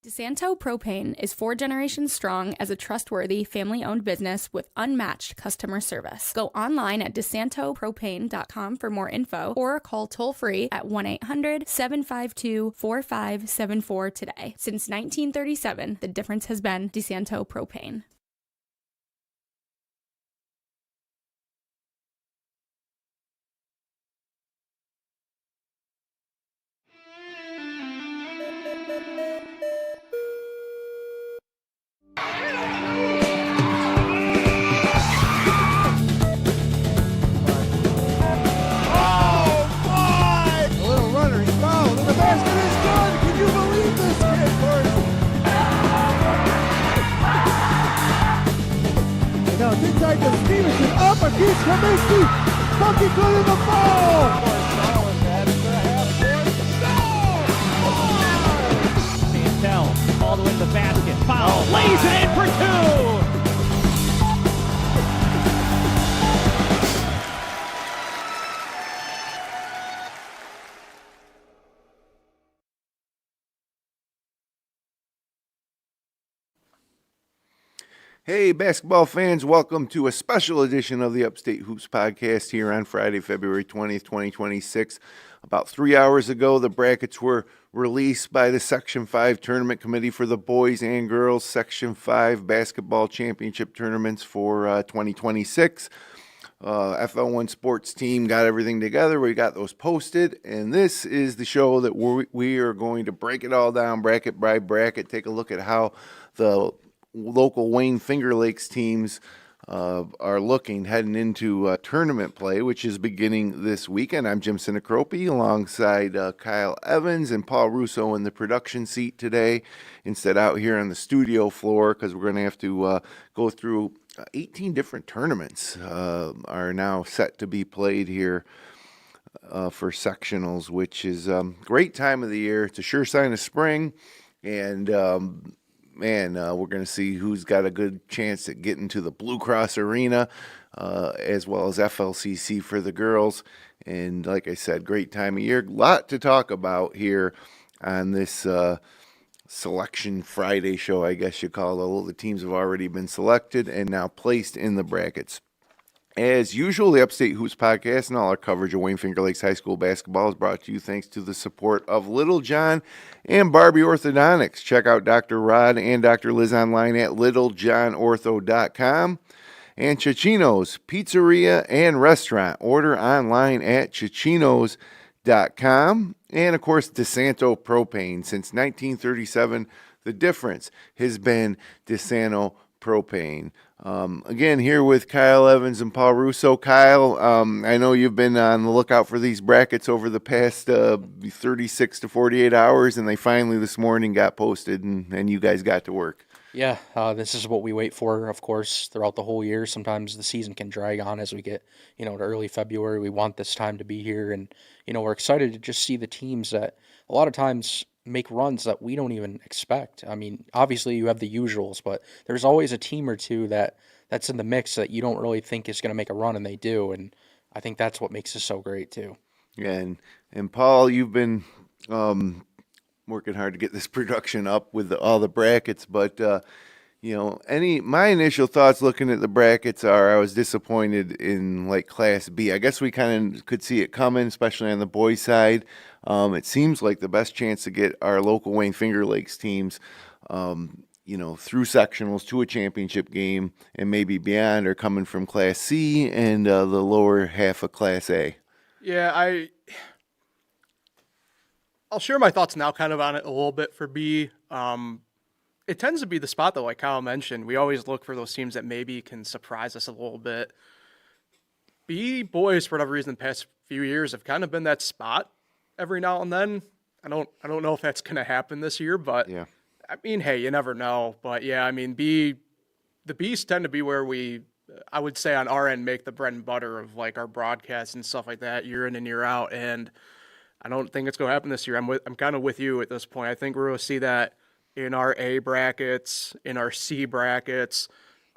DeSanto Propane is 4 generations strong as a trustworthy, family-owned business with unmatched customer service. Go online at DeSantoPropane.com for more info or call toll-free at 1-800-752-4574 today. Since 1937, the difference has been DeSanto Propane. Inside to Stevenson, up against Kaminsky, fucking good in the ball! Santel, all the way to the basket, foul, lays it in for 2! Hey, basketball fans, welcome to a special edition of the Upstate Hoops podcast here on Friday, February 20th, 2026. About 3 hours ago, the brackets were released by the Section 5 Tournament Committee for the boys and girls Section 5 basketball championship tournaments for 2026. FL1 Sports Team got everything together. We got those posted, and this is the show that we are going to break it all down, bracket by bracket, take a look at how the local Wayne Finger Lakes teams are looking heading into tournament play, which is beginning this weekend. I'm Jim Sinacropi alongside Kyle Evans and Paul Russo in the production seat today, instead out here on the studio floor, because we're going to have to go through 18 different tournaments are now set to be played here for sectionals, which is great time of the year. It's a sure sign of spring, and we're going to see who's got a good chance at getting to the Blue Cross Arena, as well as FLCC for the girls. And like I said, great time of year. A lot to talk about here on this Selection Friday show, I guess you call it. All the teams have already been selected and now placed in the brackets. As usual, the Upstate Hoops podcast and all our coverage of Wayne Finger Lakes High School basketball is brought to you thanks to the support of Little John and Barbie Orthodontics. Check out Dr. Rod and Dr. Liz online at littlejohnortho.com. And Cicino's Pizzeria and Restaurant. Order online at cicinos.com. And, of course, DeSanto Propane. Since 1937, the difference has been DeSanto Propane. Again, here with Kyle Evans and Paul Russo. Kyle, I know you've been on the lookout for these brackets over the past 36 to 48 hours, and they finally this morning got posted, and you guys got to work. Yeah, this is what we wait for, of course, throughout the whole year. Sometimes the season can drag on as we get, to early February. We want this time to be here, and, we're excited to just see the teams that a lot of times make runs that we don't even expect. I mean, obviously you have the usuals, but there's always a team or two that's in the mix that you don't really think is going to make a run, and they do, and I think that's what makes this so great too. Yeah, and Paul, you've been working hard to get this production up with all the brackets, but my initial thoughts looking at the brackets are I was disappointed in like Class B. I guess we kind of could see it coming, especially on the boys' side. It seems like the best chance to get our local Wayne Finger Lakes teams, through sectionals to a championship game and maybe beyond are coming from Class C and the lower half of Class A. Yeah, I'll share my thoughts now kind of on it a little bit for B. It tends to be the spot, though, like Kyle mentioned. We always look for those teams that maybe can surprise us a little bit. B boys, for whatever reason, the past few years have kind of been that spot every now and then. I don't know if that's going to happen this year, but yeah. I mean, hey, you never know. But yeah, I mean, the Bs tend to be where we, I would say on our end, make the bread and butter of like our broadcasts and stuff like that year in and year out. And I don't think it's going to happen this year. I'm kind of with you at this point. I think we're going to see that in our A brackets, in our C brackets.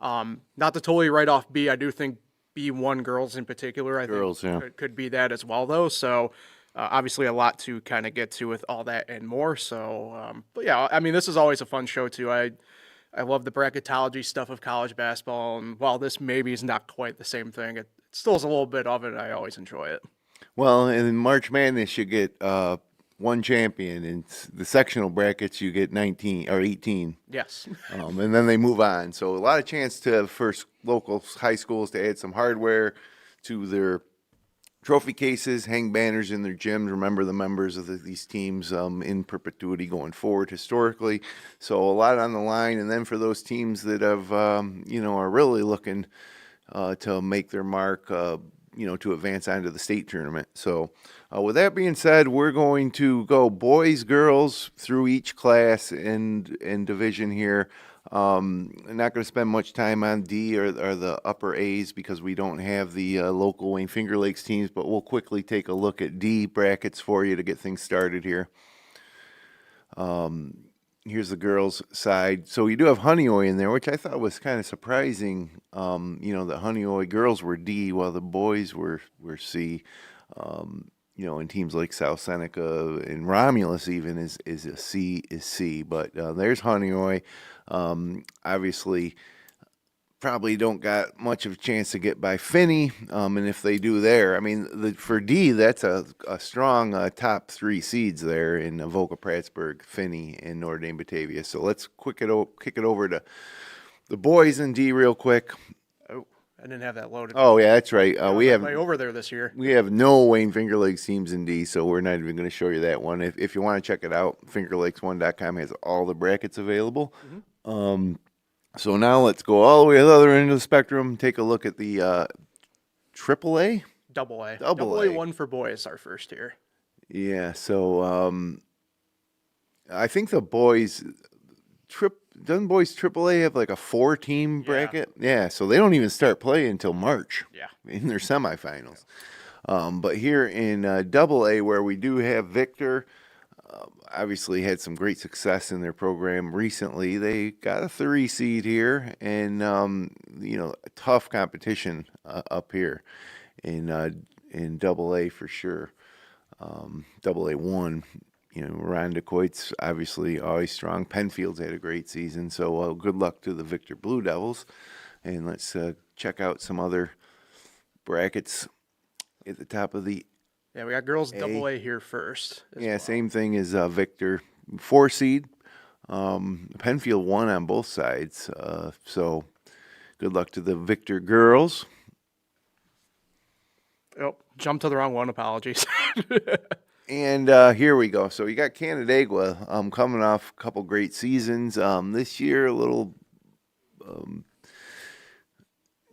Not to totally write off B. I do think B1 girls in particular, I think could be that as well, though. So Obviously, a lot to kind of get to with all that and more. So, but yeah, I mean, this is always a fun show too. I love the bracketology stuff of college basketball, and while this maybe is not quite the same thing, it still is a little bit of it. I always enjoy it. Well, in March Madness, you get one champion. In the sectional brackets, you get 19 or 18. Yes. And then they move on. So a lot of chance for local high schools to add some hardware to their trophy cases, hang banners in their gyms, remember the members of these teams in perpetuity going forward historically. So a lot on the line. And then for those teams that have, are really looking to make their mark, to advance on to the state tournament. So with that being said, we're going to go boys, girls through each class and division here. I'm not going to spend much time on D or the upper A's because we don't have the local Wayne Finger Lakes teams, but we'll quickly take a look at D brackets for you to get things started here. Here's the girls' side. So you do have Honeoye in there, which I thought was kind of surprising. The Honeoye girls were D while the boys were C. And teams like South Seneca and Romulus even is C. But there's Honeoye. Obviously, probably don't got much of a chance to get by Finney. And if they do there, I mean, for D, that's a strong top 3 seeds there in Avoca, Prattsburg, Finney, and Notre Dame, Batavia. So let's kick it over to the boys in D real quick. I didn't have that loaded. Oh yeah, that's right. We have way over there this year. We have no Wayne Finger Lakes teams in D, so we're not even going to show you that one. If you want to check it out, fingerlakes1.com has all the brackets available. Mm-hmm. So now let's go all the way to the other end of the spectrum. Take a look at the AAA. Double A one for boys. Our first here. Yeah. So I think the boys doesn't boys AAA have like a 4-team bracket? Yeah, so they don't even start playing until March. Yeah, in their semifinals. But here in AA, where we do have Victor, obviously had some great success in their program recently. They got a 3 seed here, and tough competition up here in AA for sure. AA1. Ron DeCoit's obviously always strong. Penfield's had a great season, so good luck to the Victor Blue Devils. And let's check out some other brackets at the top of the Yeah, we got girls AA here first. Yeah, same thing as Victor. 4 seed. Penfield won on both sides, so good luck to the Victor girls. Oh, jumped to the wrong one. Apologies. And here we go. So you got Canandaigua coming off a couple great seasons. This year, a little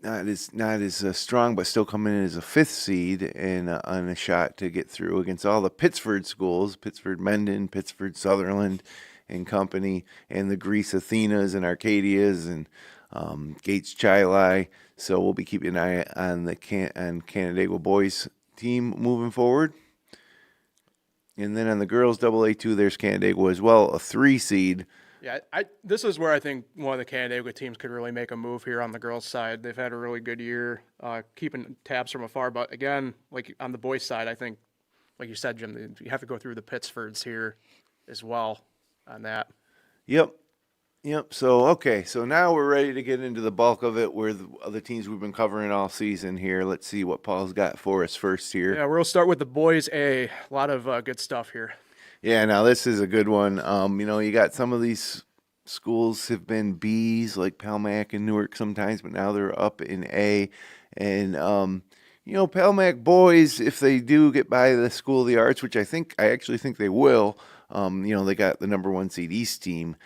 not as strong, but still coming in as a 5th seed and on a shot to get through against all the Pittsford schools, Pittsford Mendon, Pittsford Sutherland and company, and the Greece Athenas and Arcadias and Gates Chili. So we'll be keeping an eye on the Canandaigua boys team moving forward. And then on the girls AA2, there's Canandaigua as well, a 3 seed. Yeah, this is where I think one of the Canandaigua teams could really make a move here on the girls' side. They've had a really good year, keeping tabs from afar. But again, like on the boys' side, I think, like you said, Jim, you have to go through the Pittsfords here as well on that. Yep. So now we're ready to get into the bulk of it. Where the other teams we've been covering all season here. Let's see what Paul's got for us first here. Yeah, we'll start with the boys A. A lot of good stuff here. Yeah, now this is a good one. You got some of these schools have been B's like Palmac and Newark sometimes, but now they're up in A. And Palmac boys, if they do get by the School of the Arts, which I actually think they will. They got the number 1 seed East team.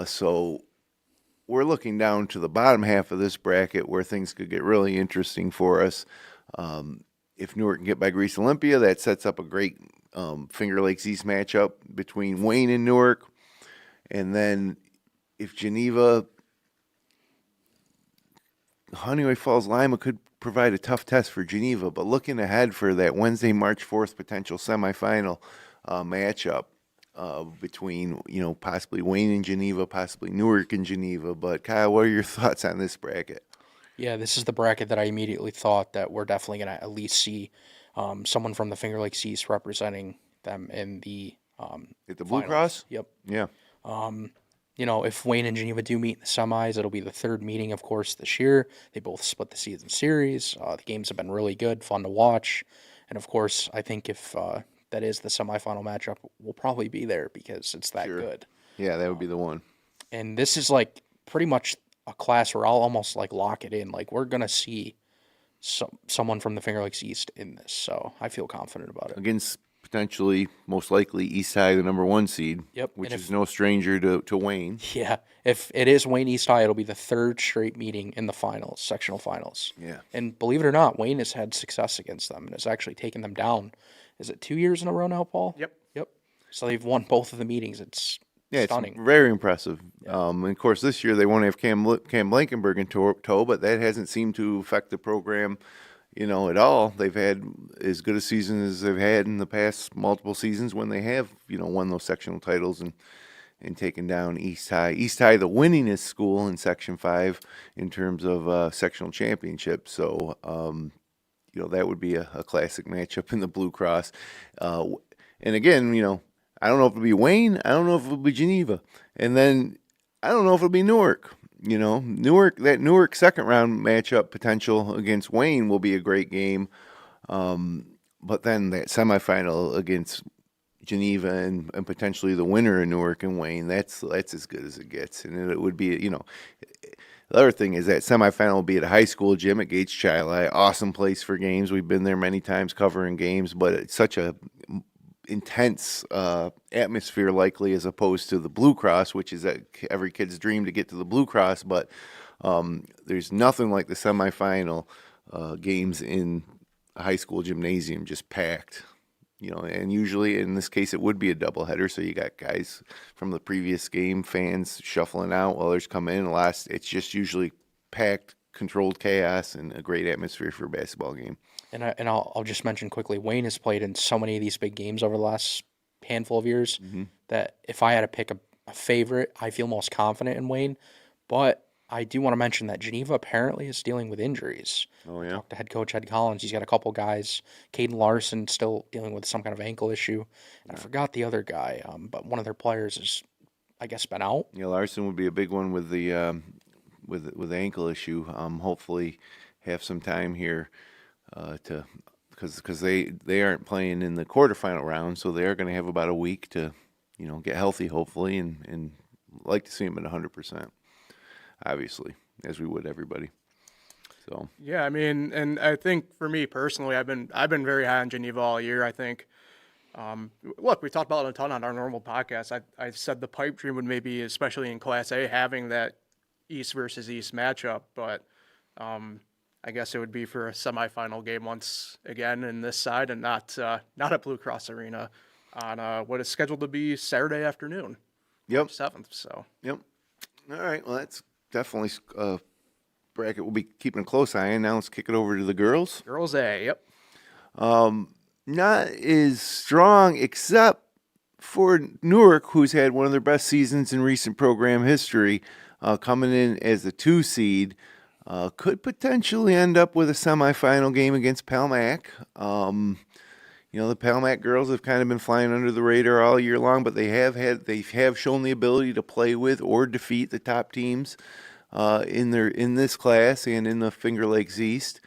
So we're looking down to the bottom half of this bracket where things could get really interesting for us. If Newark can get by Greece Olympia, that sets up a great Finger Lakes East matchup between Wayne and Newark. And then if Geneva, Honeoye Falls Lima could provide a tough test for Geneva, but looking ahead for that Wednesday, March 4th potential semifinal matchup. Between, possibly Wayne and Geneva, possibly Newark and Geneva. But, Kyle, what are your thoughts on this bracket? Yeah, this is the bracket that I immediately thought that we're definitely going to at least see someone from the Finger Lakes East representing them in the At the Blue finals. Cross? Yep. Yeah. If Wayne and Geneva do meet in the semis, it'll be the third meeting, of course, this year. They both split the season series. The games have been really good, fun to watch. And, of course, I think if that is the semifinal matchup, we'll probably be there because it's that good. Yeah, that would be the one. And this is, pretty much a class where I'll almost, lock it in. We're going to see someone from the Finger Lakes East in this. So I feel confident about it. Against potentially, most likely, East High, the number 1 seed. Yep. Which And is no stranger to Wayne. Yeah, if it is Wayne East High, it'll be the third straight meeting in the finals, sectional finals. Yeah. And believe it or not, Wayne has had success against them and has actually taken them down. Is it 2 years in a row now, Paul? Yep. So they've won both of the meetings. It's stunning. It's very impressive. And of course, this year they won't have Cam Blankenberg in tow, but that hasn't seemed to affect the program, at all. They've had as good a season as they've had in the past multiple seasons when they have, won those sectional titles and taken down East High. East High, the winningest school in Section 5 in terms of sectional championship. So, that would be a classic matchup in the Blue Cross. And again, I don't know if it'll be Wayne. I don't know if it'll be Geneva. And then I don't know if it'll be Newark. Newark second round matchup potential against Wayne will be a great game. But then that semifinal against Geneva and potentially the winner of Newark and Wayne, that's as good as it gets. And it would be, the other thing is that semifinal will be at a high school gym at Gates Chili. Awesome place for games. We've been there many times covering games, but it's such a intense atmosphere likely as opposed to the Blue Cross, which is every kid's dream to get to the Blue Cross, but there's nothing like the semifinal games in a high school gymnasium just packed, and usually in this case it would be a doubleheader, so you got guys from the previous game, fans shuffling out, others come in, it's just usually packed, controlled chaos, and a great atmosphere for a basketball game. And I'll just mention quickly, Wayne has played in so many of these big games over the last handful of years that if I had to pick a favorite, I feel most confident in Wayne. But I do want to mention that Geneva apparently is dealing with injuries. Oh, yeah? Talked to head coach Ed Collins. He's got a couple guys. Caden Larson still dealing with some kind of ankle issue. And I forgot the other guy, but one of their players has, I guess, been out. Yeah, Larson would be a big one with the with the ankle issue. Hopefully have some time here because they aren't playing in the quarterfinal round, so they are going to have about a week to get healthy hopefully and like to see them at 100%, obviously, as we would everybody. So Yeah, I mean, and I think for me personally, I've been very high on Geneva all year. I think, look, we talked about it a ton on our normal podcast. I said the pipe dream would maybe, especially in Class A, having that East versus East matchup, but I guess it would be for a semifinal game once again in this side, and not at Blue Cross Arena on what is scheduled to be Saturday afternoon, Yep. 7th. So Yep. All right. Well, that's definitely a bracket we'll be keeping a close eye on. Now let's kick it over to the girls. Girls A, yep. Not as strong except for Newark, who's had one of their best seasons in recent program history, coming in as the 2 seed. Could potentially end up with a semifinal game against Palmac. The Palmac girls have kind of been flying under the radar all year long, but they have shown the ability to play with or defeat the top teams in this class and in the Finger Lakes East.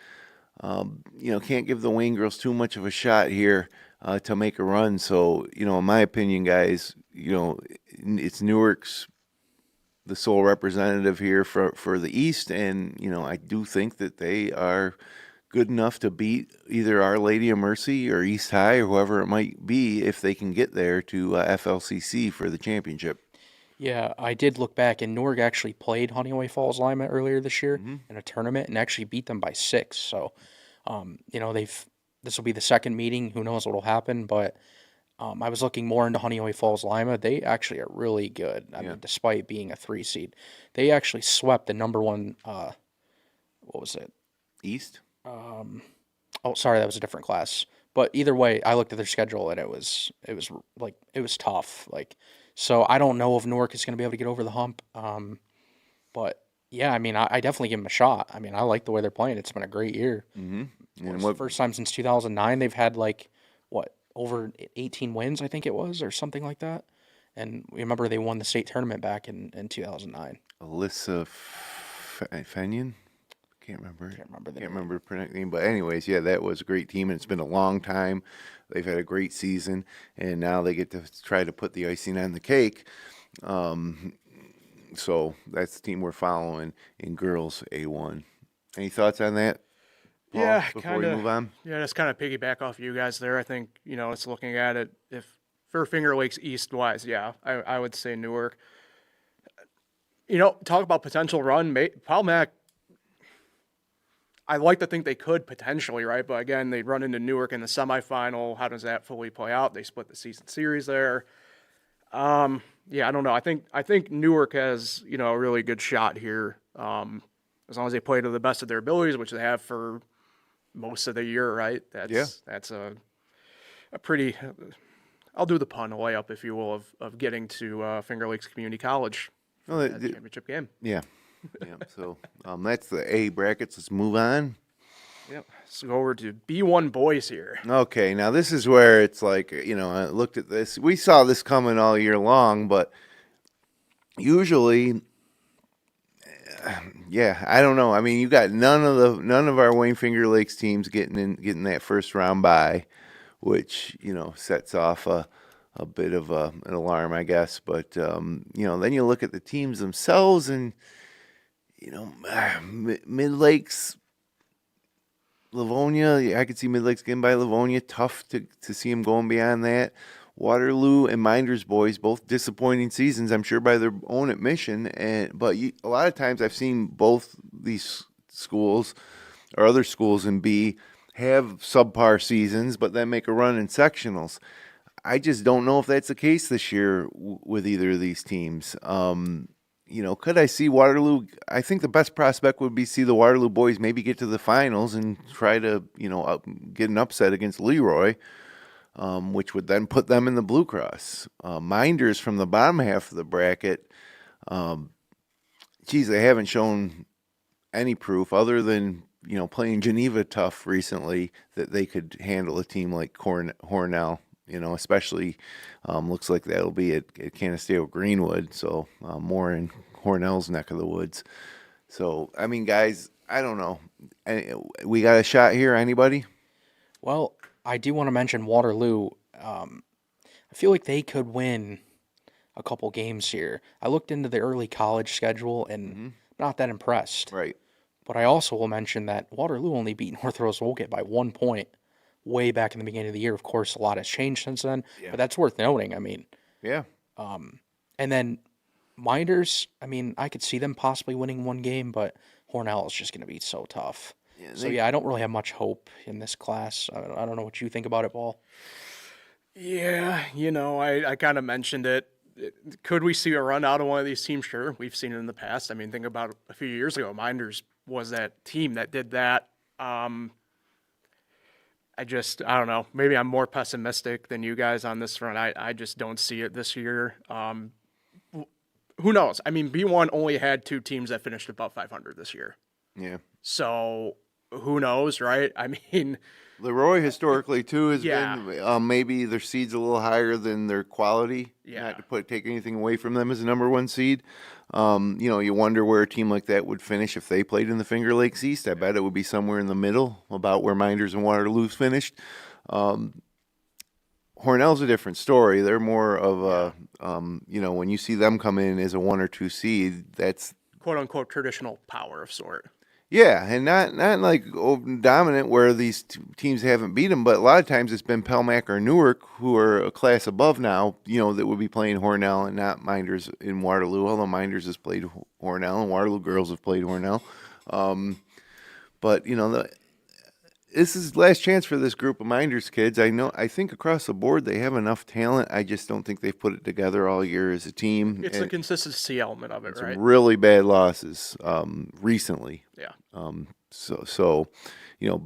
Can't give the Wayne girls too much of a shot here to make a run. So, in my opinion, guys, it's Newark's the sole representative here for the East, and I do think that they are good enough to beat either Our Lady of Mercy or East High or whoever it might be if they can get there to FLCC for the championship. Yeah, I did look back, and Newark actually played Honeyway Falls Lima earlier this year in a tournament and actually beat them by 6. So, this will be the second meeting. Who knows what will happen, but I was looking more into Honeyway Falls Lima. They actually are really good. I mean, despite being a 3 seed, they actually swept the number 1. What was it? East. Oh, sorry, that was a different class. But either way, I looked at their schedule and it was tough. So I don't know if Newark is going to be able to get over the hump. But yeah, I mean, I definitely give them a shot. I mean, I like the way they're playing. It's been a great year. And It's the first time since 2009 they've had over 18 wins, I think it was, or something like that. And remember they won the state tournament back in 2009. Alyssa Fenyon? Can't remember. the Can't name. remember the name. But anyways, yeah, that was a great team, and it's been a long time. They've had a great season, and now they get to try to put the icing on the cake. So that's the team we're following in girls A1. Any thoughts on that, Paul, Yeah, before we move on? Yeah, just kind of piggyback off you guys there. I think, it's looking at it, if for Finger Lakes East-wise, yeah, I would say Newark. Talk about potential run. Palmac, I like to think they could potentially, right? But again, they'd run into Newark in the semifinal. How does that fully play out? They split the season series there. Yeah, I don't know. I think Newark has, a really good shot here. As long as they play to the best of their abilities, which they have for most of the year, right? That's a pretty, I'll do the pun, a layup, if you will, of getting to Finger Lakes Community College. Well, Championship game. yeah. So that's the A brackets. Let's move on. Yep. Let's go over to B1 boys here. Okay, now this is where it's like, I looked at this. We saw this coming all year long, but usually, yeah, I don't know. I mean, you got none of our Wayne Finger Lakes teams getting that first round bye, which sets off a bit of an alarm, I guess. But then you look at the teams themselves, and Mid Lakes. Livonia, I could see Mid Lakes getting by Livonia. Tough to see them going beyond that. Waterloo and Minders boys, both disappointing seasons, I'm sure, by their own admission. But a lot of times I've seen both these schools or other schools in B have subpar seasons, but then make a run in sectionals. I just don't know if that's the case this year with either of these teams. Could I see Waterloo? I think the best prospect would be see the Waterloo boys maybe get to the finals and try to, get an upset against Leroy, which would then put them in the Blue Cross. Minders from the bottom half of the bracket, they haven't shown any proof other than, playing Geneva tough recently that they could handle a team like Hornell. Especially looks like that'll be at Canasteo Greenwood, so more in Hornell's neck of the woods. So, I mean, guys, I don't know. We got a shot here, anybody? Well, I do want to mention Waterloo. I feel like they could win a couple games here. I looked into the early college schedule and not that impressed. Right. But I also will mention that Waterloo only beat North Rose Wolcott by 1 point. Way back in the beginning of the year. Of course, a lot has changed since then, but that's worth noting. I mean, yeah. And then Minders, I mean, I could see them possibly winning one game, but Hornell is just going to be so tough. I don't really have much hope in this class. I don't know what you think about it, Paul. Yeah, I kind of mentioned it. Could we see a run out of one of these teams? Sure, we've seen it in the past. I mean, think about a few years ago. Minders was that team that did that. I don't know. Maybe I'm more pessimistic than you guys on this front. I just don't see it this year. Who knows? I mean, B1 only had 2 teams that finished above 500 this year. Yeah. So who knows, right? I mean, Leroy historically too has been maybe their seed's a little higher than their quality. Yeah. Not to take anything away from them as a number 1 seed. You wonder where a team like that would finish if they played in the Finger Lakes East. I bet it would be somewhere in the middle, about where Minders and Waterloo finished. Hornell's a different story. They're more of when you see them come in as a 1 or 2 seed, that's quote unquote traditional power of sort. Yeah, and not like dominant where these teams haven't beat them, but a lot of times it's been Pelmac or Newark who are a class above now, that would be playing Hornell and not Minders in Waterloo, although Minders has played Hornell and Waterloo girls have played Hornell. But, this is last chance for this group of Minders kids. I think across the board they have enough talent. I just don't think they've put it together all year as a team. It's the consistency element of it, right? Some really bad losses recently. Yeah. So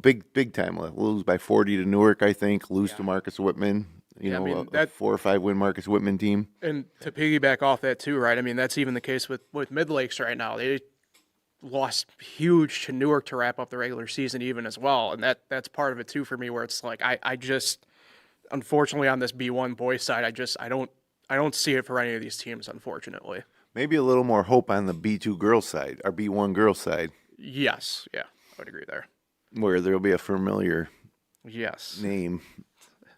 big time. Lose by 40 to Newark, I think. Lose to Marcus Whitman. A 4 or 5 win Marcus Whitman team. And to piggyback off that too, right? I mean, that's even the case with Mid Lakes right now. lost huge to Newark to wrap up the regular season even as well. And that's part of it too for me, where it's like I just unfortunately on this B1 boys side, I don't see it for any of these teams, unfortunately. Maybe a little more hope on the B2 girls side, or B1 girls side, Yes, yeah, I would agree there. where there'll be a familiar Yes. name.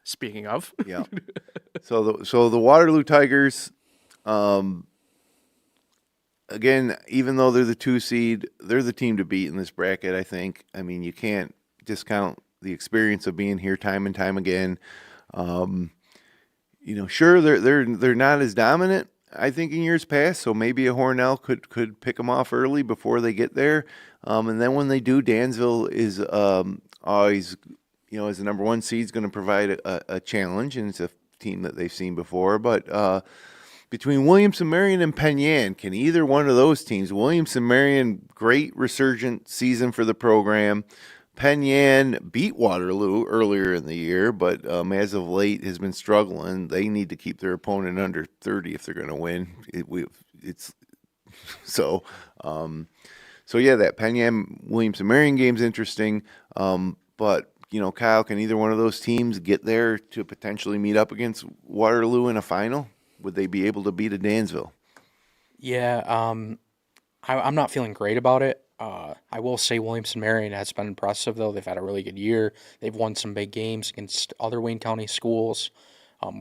Speaking of, Yeah. So the Waterloo Tigers, again, even though they're the 2 seed, they're the team to beat in this bracket, I think. I mean, you can't discount the experience of being here time and time again. Sure, they're not as dominant, I think, in years past, so maybe a Hornell could pick them off early before they get there. And then when they do, Dansville is always, as the number 1 seed, is going to provide a challenge, and it's a team that they've seen before. But between Williamson-Marion and Penn Yan, can either one of those teams, Williamson-Marion, great resurgent season for the program. Penn Yan beat Waterloo earlier in the year, but as of late has been struggling. They need to keep their opponent under 30 if they're going to win. So yeah, that Penn Yan Williamson-Marion game's interesting. But Kyle, can either one of those teams get there to potentially meet up against Waterloo in a final? Would they be able to beat a Dansville? Yeah, I'm not feeling great about it. I will say Williamson-Marion has been impressive, though. They've had a really good year. They've won some big games against other Wayne County schools.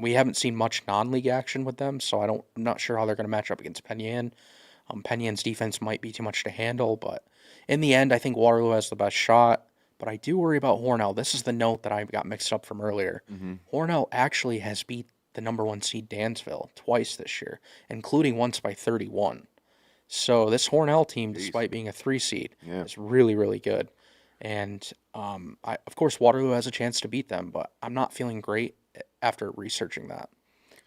We haven't seen much non-league action with them, so I'm not sure how they're going to match up against Penn Yan. Penn Yan's defense might be too much to handle, but in the end, I think Waterloo has the best shot. But I do worry about Hornell. This is the note that I got mixed up from earlier. Mm-hmm. Hornell actually has beat the number 1 seed Dansville twice this year, including once by 31. So this Hornell team, despite being a 3 seed, is really, really good. And of course, Waterloo has a chance to beat them, but I'm not feeling great after researching that.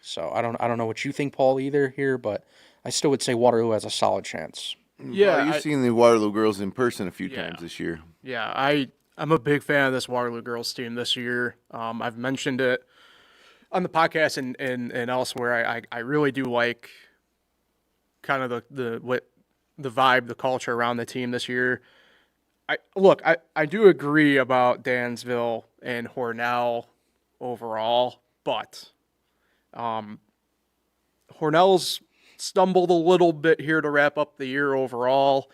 So I don't know what you think, Paul, either here, but I still would say Waterloo has a solid chance. yeah, You've seen the Waterloo girls in person a few times this year. Yeah, I'm a big fan of this Waterloo girls team this year. I've mentioned it on the podcast and elsewhere. I really do like kind of the vibe, the culture around the team this year. I do agree about Dansville and Hornell overall, but Hornell's stumbled a little bit here to wrap up the year overall.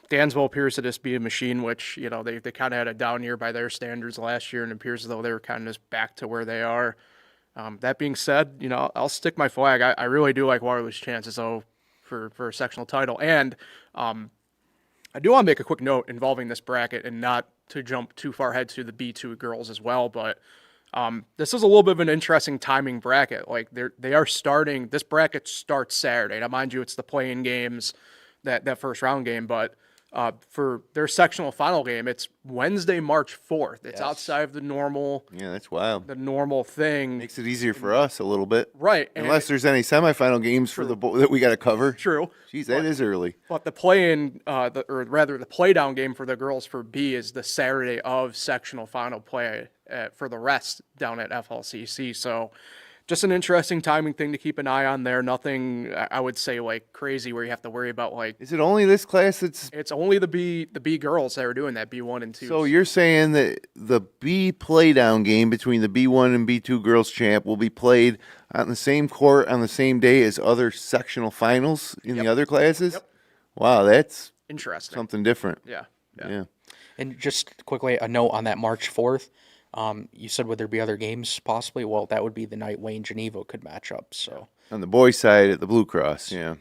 Dansville appears to just be a machine, which, they kind of had a down year by their standards last year, and it appears as though they were kind of just back to where they are. That being said, I'll stick my flag. I really do like Waterloo's chances, though, for a sectional title. And I do want to make a quick note involving this bracket, and not to jump too far ahead to the B2 girls as well, but this is a little bit of an interesting timing bracket. Like they are starting, this bracket starts Saturday. Now, mind you, it's the play-in games, that first round game, but for their sectional final game, it's Wednesday, March 4th. It's outside of the normal. Yeah, that's wild. The normal thing. Makes it easier for us a little bit. Right. Unless there's any semifinal games for that we got to cover. True. Jeez, that is early. But the play-in, the play-down game for the girls for B is the Saturday of sectional final play for the rest down at FLCC. So just an interesting timing thing to keep an eye on there. Nothing, I would say, like crazy where you have to worry about Is it only this class that's... It's only the B girls that are doing that, B1 and 2. So you're saying that the B playdown game between the B1 and B2 girls champ will be played on the same court on the same day as other sectional finals in the other classes? Yep. Wow, that's interesting. something different. Yeah. And just quickly, a note on that March 4th. You said, would there be other games possibly? Well, that would be the night Wayne Geneva could match up. So on the boys' side at the Blue Cross, yeah.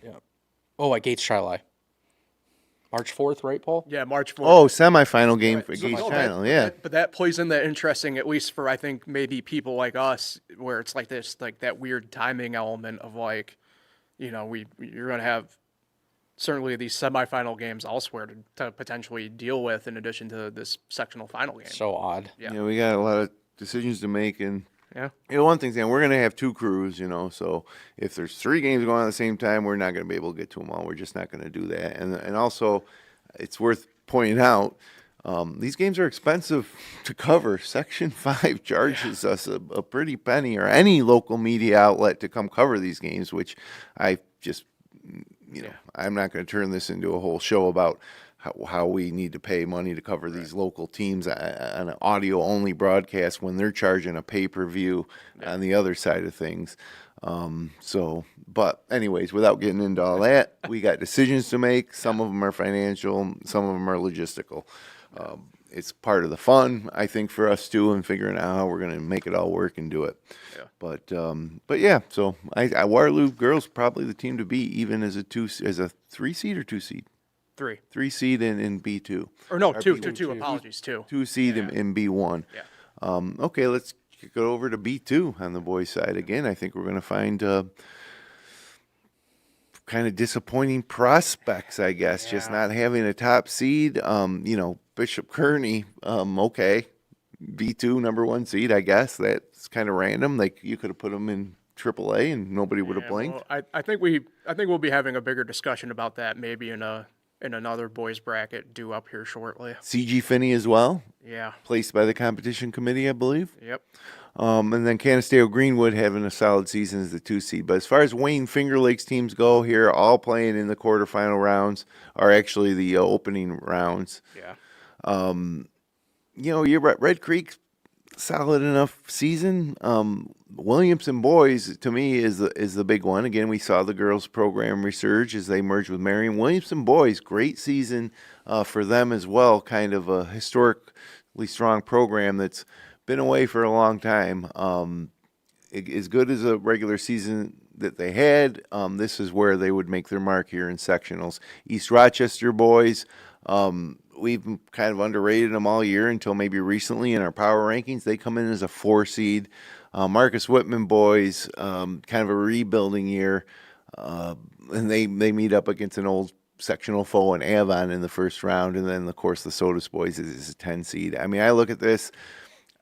Oh, at Gates Chili. March 4th, right, Paul? Yeah, March 4th. Oh, semifinal game for So, Gates no, Channel, yeah. But that plays in that interesting, at least for, I think, maybe people like us, where it's like this, like that weird timing element of like, you're going to have certainly these semifinal games elsewhere to potentially deal with in addition to this sectional final game. So odd. Yeah. We got a lot of decisions to make, and Yeah. one thing's we're going to have 2 crews, so if there's 3 games going on at the same time, we're not going to be able to get to them all. We're just not going to do that. And also, it's worth pointing out, these games are expensive to cover. Section 5 charges us a pretty penny, or any local media outlet, to come cover these games, which I just I'm not going to turn this into a whole show about how we need to pay money to cover these local teams on an audio-only broadcast when they're charging a pay-per-view on the other side of things. But anyways, without getting into all that, we got decisions to make. Some of them are financial, some of them are logistical. It's part of the fun, I think, for us too, and figuring out how we're going to make it all work and do it. Yeah. But yeah, so I Waterloo girls probably the team to beat, even as a 3 seed or 2 seed. 3 seed in B2. Or no, 2. Apologies, 2. 2 seed in B1. Yeah. Okay, let's go over to B2 on the boys' side. Again, I think we're going to find kind of disappointing prospects, I guess, just not having a top seed. Bishop Kearney, okay, B2 number 1 seed, I guess. That's kind of random. Like, you could have put them in AAA and nobody would have blinked. Well, I think we'll be having a bigger discussion about that maybe in another boys bracket due up here shortly. CG Finney as well. Yeah. Placed by the competition committee, I believe. Yep. And then Canisteo Greenwood having a solid season as the 2 seed. But as far as Wayne Finger Lakes teams go here, all playing in the quarterfinal rounds, or actually the opening rounds. Yeah. You're right. Red Creek, solid enough season. Williamson boys, to me, is the big one. Again, we saw the girls program resurge as they merged with Marion. Williamson boys, great season for them as well. Kind of a historically strong program that's been away for a long time. As good as a regular season that they had, this is where they would make their mark here in sectionals. East Rochester boys, we've kind of underrated them all year until maybe recently in our power rankings. They come in as a 4 seed. Marcus Whitman boys, kind of a rebuilding year, and they meet up against an old sectional foe in Avon in the first round, and then, of course, the Sodas boys is a 10 seed. I mean, I look at this,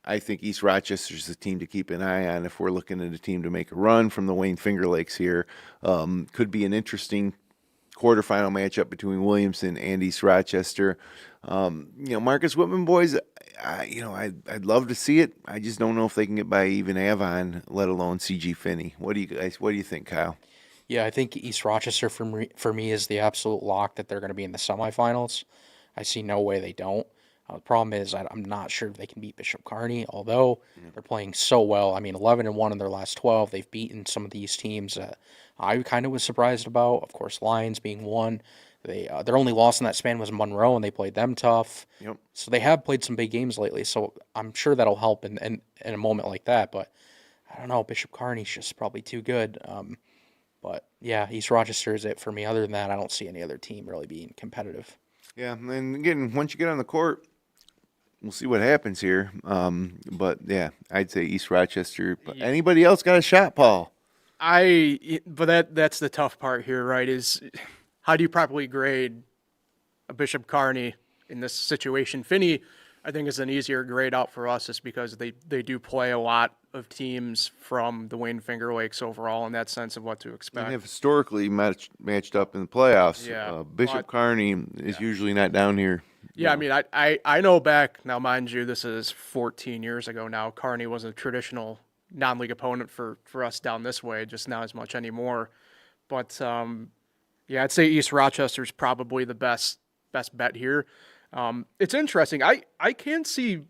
I think East Rochester's a team to keep an eye on if we're looking at a team to make a run from the Wayne Finger Lakes here. Could be an interesting quarterfinal matchup between Williamson and East Rochester. Marcus Whitman boys, I'd love to see it. I just don't know if they can get by even Avon, let alone CG Finney. What do you think, Kyle? Yeah, I think East Rochester for me is the absolute lock that they're going to be in the semifinals. I see no way they don't. The problem is I'm not sure if they can beat Bishop Kearney, although they're playing so well. I mean, 11-1 in their last 12. They've beaten some of these teams that I kind of was surprised about. Of course, Lions being one. Their only loss in that span was Monroe, and they played them tough. Yep. So they have played some big games lately, so I'm sure that'll help in a moment like that. But I don't know. Bishop Kearney's just probably too good. But, yeah, East Rochester is it for me. Other than that, I don't see any other team really being competitive. Yeah, and again, once you get on the court, we'll see what happens here. But, yeah, I'd say East Rochester. But anybody else got a shot, Paul? But that's the tough part here, right, is how do you properly grade a Bishop Kearney in this situation? Finney, I think, is an easier grade out for us just because they do play a lot of teams from the Wayne Finger Lakes overall in that sense of what to expect. They have historically matched up in the playoffs. Yeah, Bishop Kearney is usually not down here. Yeah, I mean, I know back, now mind you, this is 14 years ago now, Kearney was a traditional non-league opponent for us down this way, just not as much anymore. But, I'd say East Rochester's probably the best bet here. It's interesting. I can see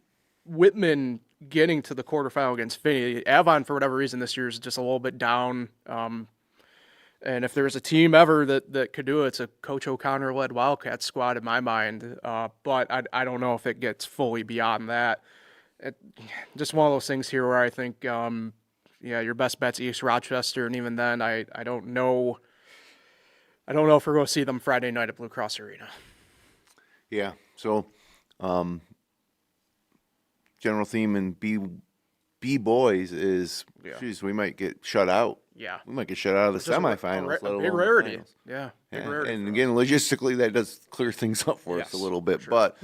Whitman getting to the quarterfinal against Finney. Avon, for whatever reason, this year is just a little bit down. And if there's a team ever that could do it, it's a Coach O'Connor-led Wildcats squad in my mind. But I don't know if it gets fully beyond that. Just one of those things here where I think, your best bet's East Rochester, and even then, I don't know. I don't know if we're going to see them Friday night at Blue Cross Arena. Yeah. So, general theme in B boys is, we might get shut out. Yeah. We might get shut out of the semifinals. Let alone big the rarity. finals. Yeah. Big Yeah, rarity. and again, logistically, that does clear things up for us a little bit, sure. but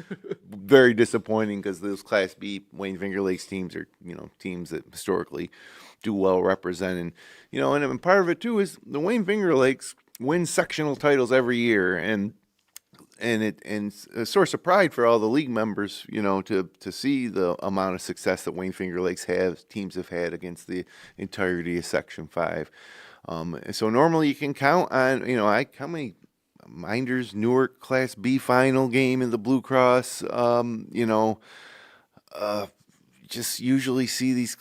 very disappointing because those Class B Wayne Finger Lakes teams are, teams that historically do well representing, and part of it too is the Wayne Finger Lakes win sectional titles every year, and it's a source of pride for all the league members, to see the amount of success that Wayne Finger Lakes teams have had against the entirety of Section 5. So normally you can count on, how many Minders Newark Class B final game in the Blue Cross, just usually see these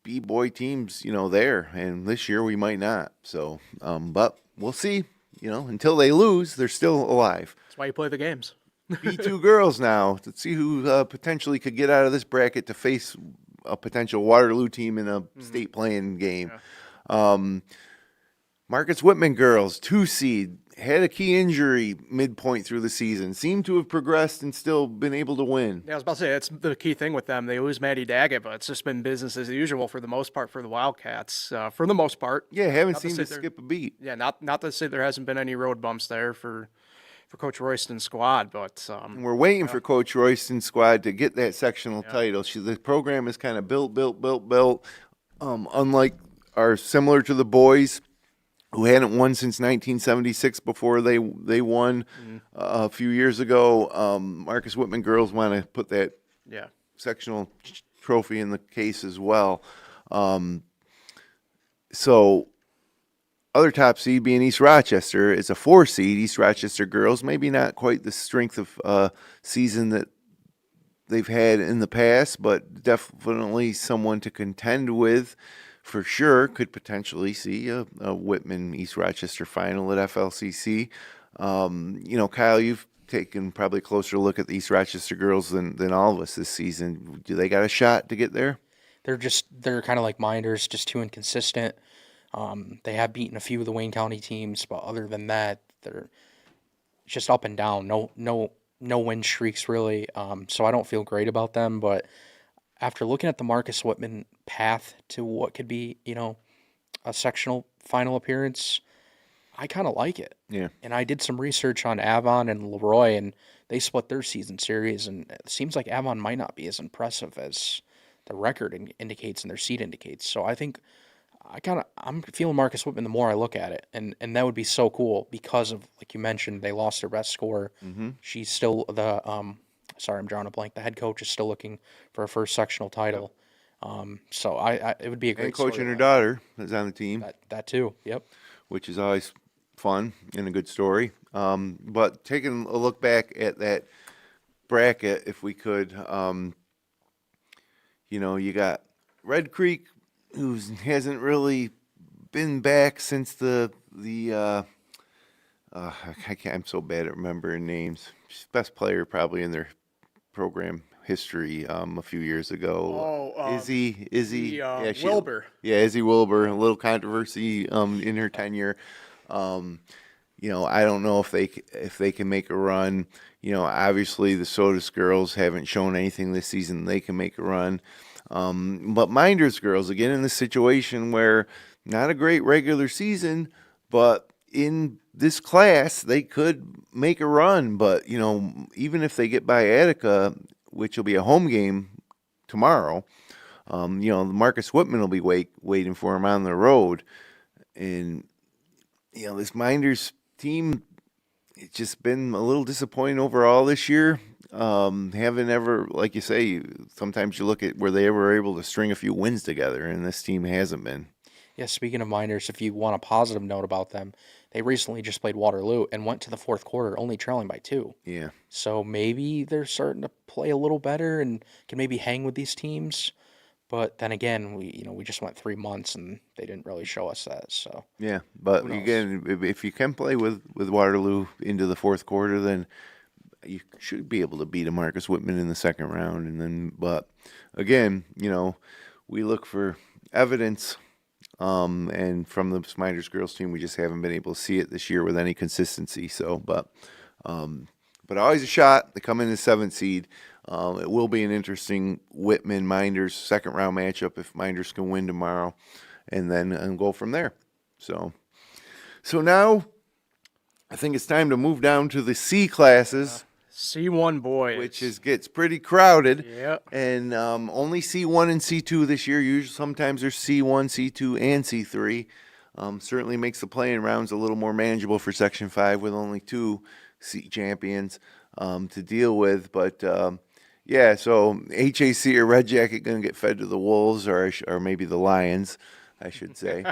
B-boy teams, there. And this year we might not. So, but we'll see. Until they lose, they're still alive. That's why you play the games. B2 girls now. Let's see who potentially could get out of this bracket to face a potential Waterloo team in a state playing game. Yeah. Marcus Whitman girls, 2 seed, had a key injury midpoint through the season. Seem to have progressed and still been able to win. Yeah, I was about to say, that's the key thing with them. They lose Maddie Daggett, but it's just been business as usual for the most part for the Wildcats. For the most part. Yeah, haven't Not to seemed say to they're- skip a beat. Yeah, not to say there hasn't been any road bumps there for Coach Royston's squad, but And we're waiting for Coach Royston's squad to get that sectional title. The program is kind of built. Unlike or similar to the boys, who hadn't won since 1976 before they won a few years ago. Marcus Whitman girls want to put that yeah. sectional trophy in the case as well. So other top seed being East Rochester. It's a 4 seed. East Rochester girls, maybe not quite the strength of season that they've had in the past, but definitely someone to contend with. For sure, could potentially see a Whitman East Rochester final at FLCC. Kyle, you've taken probably a closer look at the East Rochester girls than all of us this season. Do they got a shot to get there? They're kind of like Minders, just too inconsistent. They have beaten a few of the Wayne County teams, but other than that, they're just up and down. No win streaks really. So I don't feel great about them, but after looking at the Marcus Whitman path to what could be, a sectional final appearance, I kind of like it. Yeah. And I did some research on Avon and Leroy, and they split their season series, and it seems like Avon might not be as impressive as the record indicates and their seed indicates. So I think I'm feeling Marcus Whitman the more I look at it, and that would be so cool because of, like you mentioned, they lost their best scorer. Mm-hmm. She's still sorry, I'm drawing a blank. The head coach is still looking for her first sectional title. So it would be a great And coaching story her to daughter is on the team, that too. Yep. which is always fun and a good story. But taking a look back at that bracket, if we could, you got Red Creek, who hasn't really been back since I'm so bad at remembering names. She's best player probably in their program history a few years ago. Izzy, Wilbur. Izzy Wilbur. A little controversy in her tenure. I don't know if they can make a run. Obviously the Sodas girls haven't shown anything this season. They can make a run. But Minders girls, again, in this situation where not a great regular season, but in this class, they could make a run. But, even if they get by Attica, which will be a home game tomorrow, Marcus Whitman will be waiting for them on the road. And, this Minders team, it's just been a little disappointing overall this year. Haven't ever, like you say, sometimes you look at where they were able to string a few wins together, and this team hasn't been. Yeah, speaking of Minders, if you want a positive note about them, they recently just played Waterloo and went to the fourth quarter only trailing by 2. Yeah. So maybe they're starting to play a little better and can maybe hang with these teams. But then again, we just went 3 months and they didn't really show us that. So Yeah, but Who knows? again, if you can play with Waterloo into the fourth quarter, then you should be able to beat a Marcus Whitman in the second round. But again, we look for evidence. And from the Minders girls team, we just haven't been able to see it this year with any consistency. So, but always a shot. They come in the 7th seed. It will be an interesting Whitman Minders second round matchup if Minders can win tomorrow, and then go from there. So now I think it's time to move down to the C classes. C1 boys. Which gets pretty crowded. Yep. And only C1 and C2 this year. Usually, sometimes there's C1, C2, and C3. Certainly makes the playing rounds a little more manageable for Section 5 with only 2 C champions to deal with. But, so HAC or Red Jacket going to get fed to the Wolves or maybe the Lions, I should say.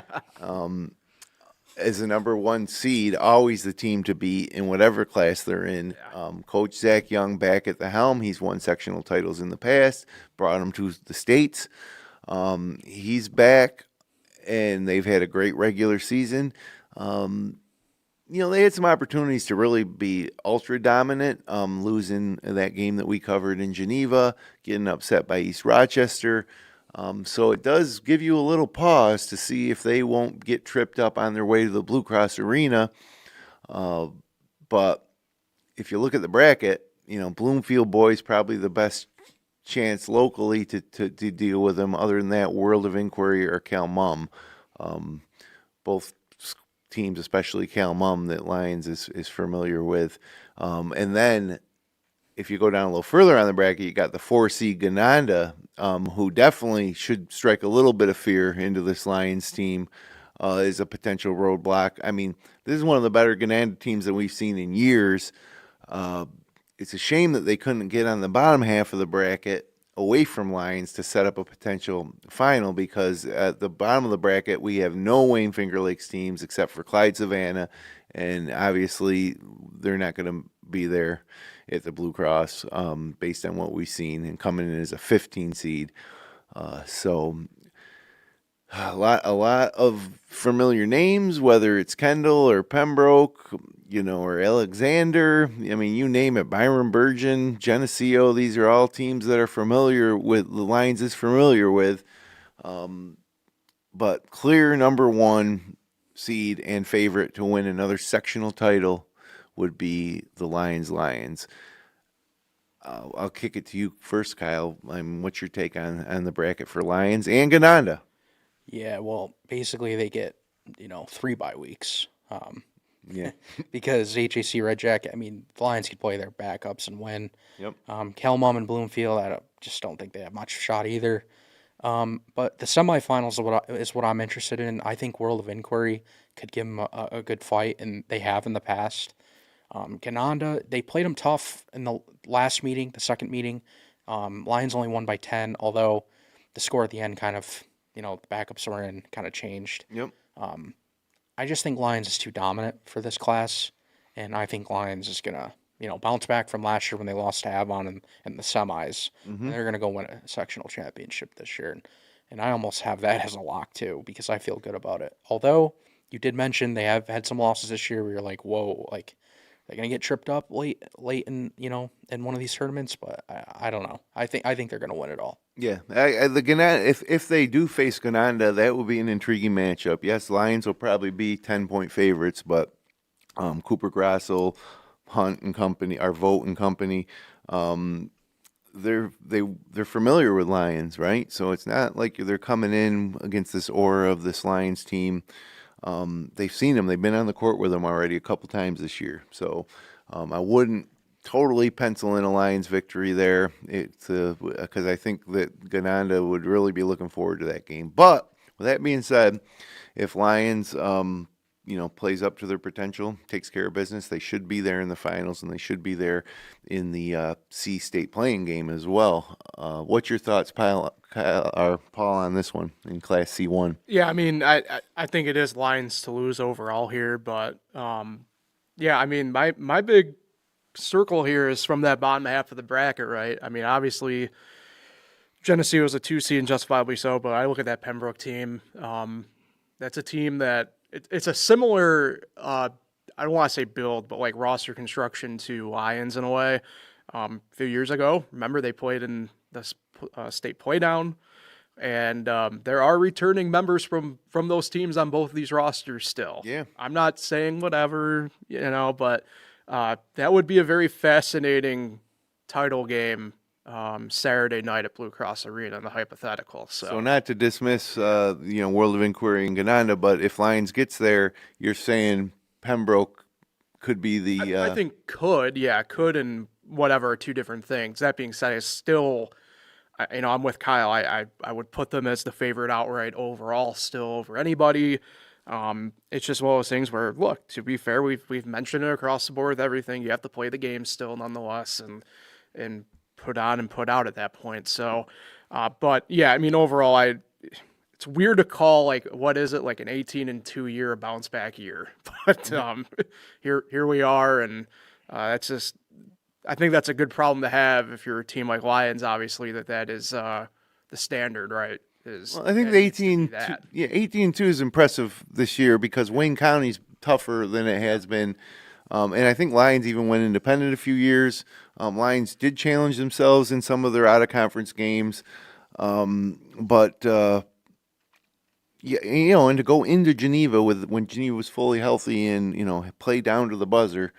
as the number 1 seed, always the team to beat in whatever class they're in. Coach Zach Young back at the helm. He's won sectional titles in the past, brought them to the States. He's back, and they've had a great regular season. They had some opportunities to really be ultra dominant, losing that game that we covered in Geneva, getting upset by East Rochester. So it does give you a little pause to see if they won't get tripped up on their way to the Blue Cross Arena. But if you look at the bracket, Bloomfield boys probably the best chance locally to deal with them. Other than that, World of Inquiry or Cal Mum. Both teams, especially Cal Mum, that Lions is familiar with. And then if you go down a little further on the bracket, you got the 4 seed Gananda, who definitely should strike a little bit of fear into this Lions team, is a potential roadblock. I mean, this is one of the better Gananda teams that we've seen in years. It's a shame that they couldn't get on the bottom half of the bracket away from Lions to set up a potential final, because at the bottom of the bracket, we have no Wayne Finger Lakes teams except for Clyde Savannah, and obviously they're not going to be there at the Blue Cross based on what we've seen, and coming in as a 15 seed. So a lot of familiar names, whether it's Kendall or Pembroke, or Alexander. I mean, you name it. Byron Burgeon, Geneseo. These are all teams that are familiar with, the Lions is familiar with. But clear number 1 seed and favorite to win another sectional title would be the Lions. I'll kick it to you first, Kyle. What's your take on the bracket for Lions and Gananda? Yeah, well, basically they get 3 bye weeks. Yeah, because HAC Red Jacket, I mean, the Lions could play their backups and win. Yep. Cal Mum and Bloomfield, I just don't think they have much shot either. But the semifinals is what I'm interested in. I think World of Inquiry could give them a good fight, and they have in the past. Gananda, they played them tough in the last meeting, the second meeting. Lions only won by 10, although the score at the end kind of, the backups were in, kind of changed. Yep. I just think Lions is too dominant for this class, and I think Lions is going to, bounce back from last year when they lost to Avon in the semis. And they're going to go win a sectional championship this year. And I almost have that as a lock, too, because I feel good about it. Although, you did mention they have had some losses this year where you're like, whoa, like, they're going to get tripped up late in, in one of these tournaments, but I don't know. I think they're going to win it all. Yeah, the Gananda, if they do face Gananda, that will be an intriguing matchup. Yes, Lions will probably be 10-point favorites, but Cooper Grassel, Hunt and company, our Vogt and company, they're familiar with Lions, right? So it's not like they're coming in against this aura of this Lions team. They've seen them. They've been on the court with them already a couple times this year. So I wouldn't totally pencil in a Lions victory there. It's because I think that Gananda would really be looking forward to that game. But with that being said, if Lions, plays up to their potential, takes care of business, they should be there in the finals, and they should be there in the C-State playing game as well. What's your thoughts, Paul, on this one in Class C1? Yeah, I mean, I think it is Lions to lose overall here, but yeah, I mean, my big circle here is from that bottom half of the bracket, right? I mean, obviously, Geneseo is a 2 seed and justifiably so, but I look at that Pembroke team. That's a team that it's a similar, I don't want to say build, but like roster construction to Lions in a way. A few years ago, remember they played in the state playdown, and there are returning members from those teams on both of these rosters still. Yeah, I'm not saying whatever, but that would be a very fascinating title game Saturday night at Blue Cross Arena in the hypothetical. So not to dismiss, World of Inquiry and Gananda, but if Lions gets there, you're saying Pembroke could be the. I think could and whatever are two different things. That being said, it's still, I'm with Kyle. I would put them as the favorite outright overall, still over anybody. It's just one of those things where, look, to be fair, we've mentioned it across the board with everything. You have to play the game still, nonetheless, and put on and put out at that point. So, but yeah, I mean, overall, it's weird to call like what is it like an 18-2 year bounce back year, but here we are, and that's just I think that's a good problem to have if you're a team like Lions. Obviously, that is the standard, right? Well, I think the 18-2 is impressive this year because Wayne County's tougher than it has been. And I think Lions even went independent a few years. Lions did challenge themselves in some of their out-of-conference games. But and to go into Geneva when Geneva was fully healthy and, play down to the buzzer,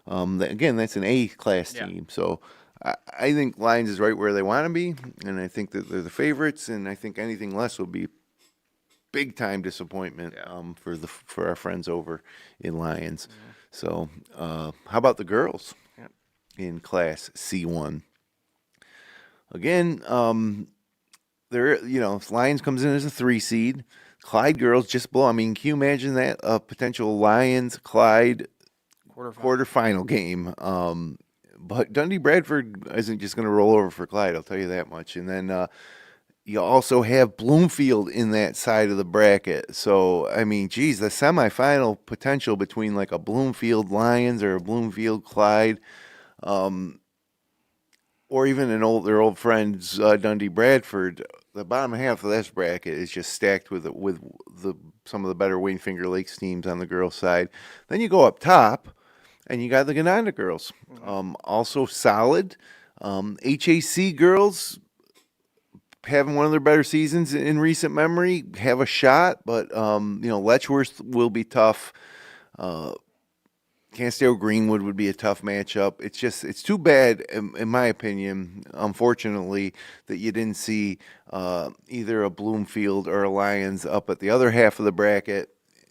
again, that's an A-class team. So I think Lions is right where they want to be, and I think that they're the favorites, and I think anything less would be big-time disappointment for our friends over in Lions. Mm-hmm. So how about the girls in Class C1? Again, Lions comes in as a 3 seed. Clyde girls just below. I mean, can you imagine that? A potential Lions-Clyde quarterfinal game. But Dundee Bradford isn't just going to roll over for Clyde, I'll tell you that much. And then you also have Bloomfield in that side of the bracket. So, I mean, geez, the semifinal potential between like a Bloomfield Lions or a Bloomfield Clyde, or even their old friends Dundee Bradford. The bottom half of this bracket is just stacked with some of the better Wayne Finger Lakes teams on the girls' side. Then you go up top, and you got the Gananda girls, also solid. HAC girls, having one of their better seasons in recent memory, have a shot, but Letchworth will be tough. Cansteo Greenwood would be a tough matchup. It's too bad, in my opinion, unfortunately, that you didn't see either a Bloomfield or a Lions up at the other half of the bracket,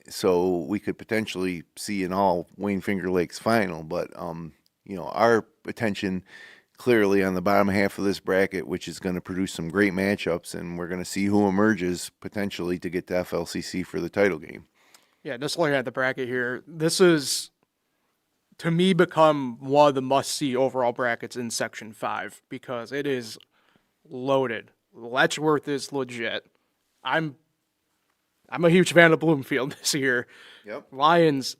so we could potentially see an all Wayne Finger Lakes final. But our attention clearly on the bottom half of this bracket, which is going to produce some great matchups, and we're going to see who emerges potentially to get to FLCC for the title game. Yeah, just looking at the bracket here, this is, to me, become one of the must-see overall brackets in Section 5 because it is loaded. Letchworth is legit. I'm a huge fan of Bloomfield this year. Yep. Lions,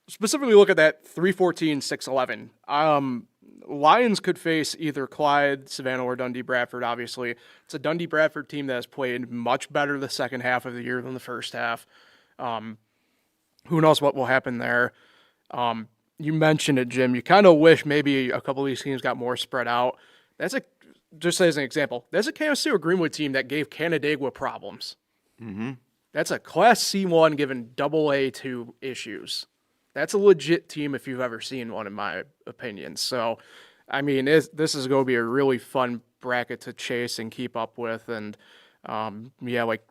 specifically look at that 3-14, 6-11. Lions could face either Clyde, Savannah, or Dundee Bradford, obviously. It's a Dundee Bradford team that has played much better the second half of the year than the first half. Who knows what will happen there. You mentioned it, Jim. You kind of wish maybe a couple of these teams got more spread out. Just as an example, there's a Canasteo Greenwood team that gave Canandaigua problems. Mm-hmm. That's a Class C1 given AA2 issues. That's a legit team if you've ever seen one, in my opinion. So, I mean, this is going to be a really fun bracket to chase and keep up with. And, like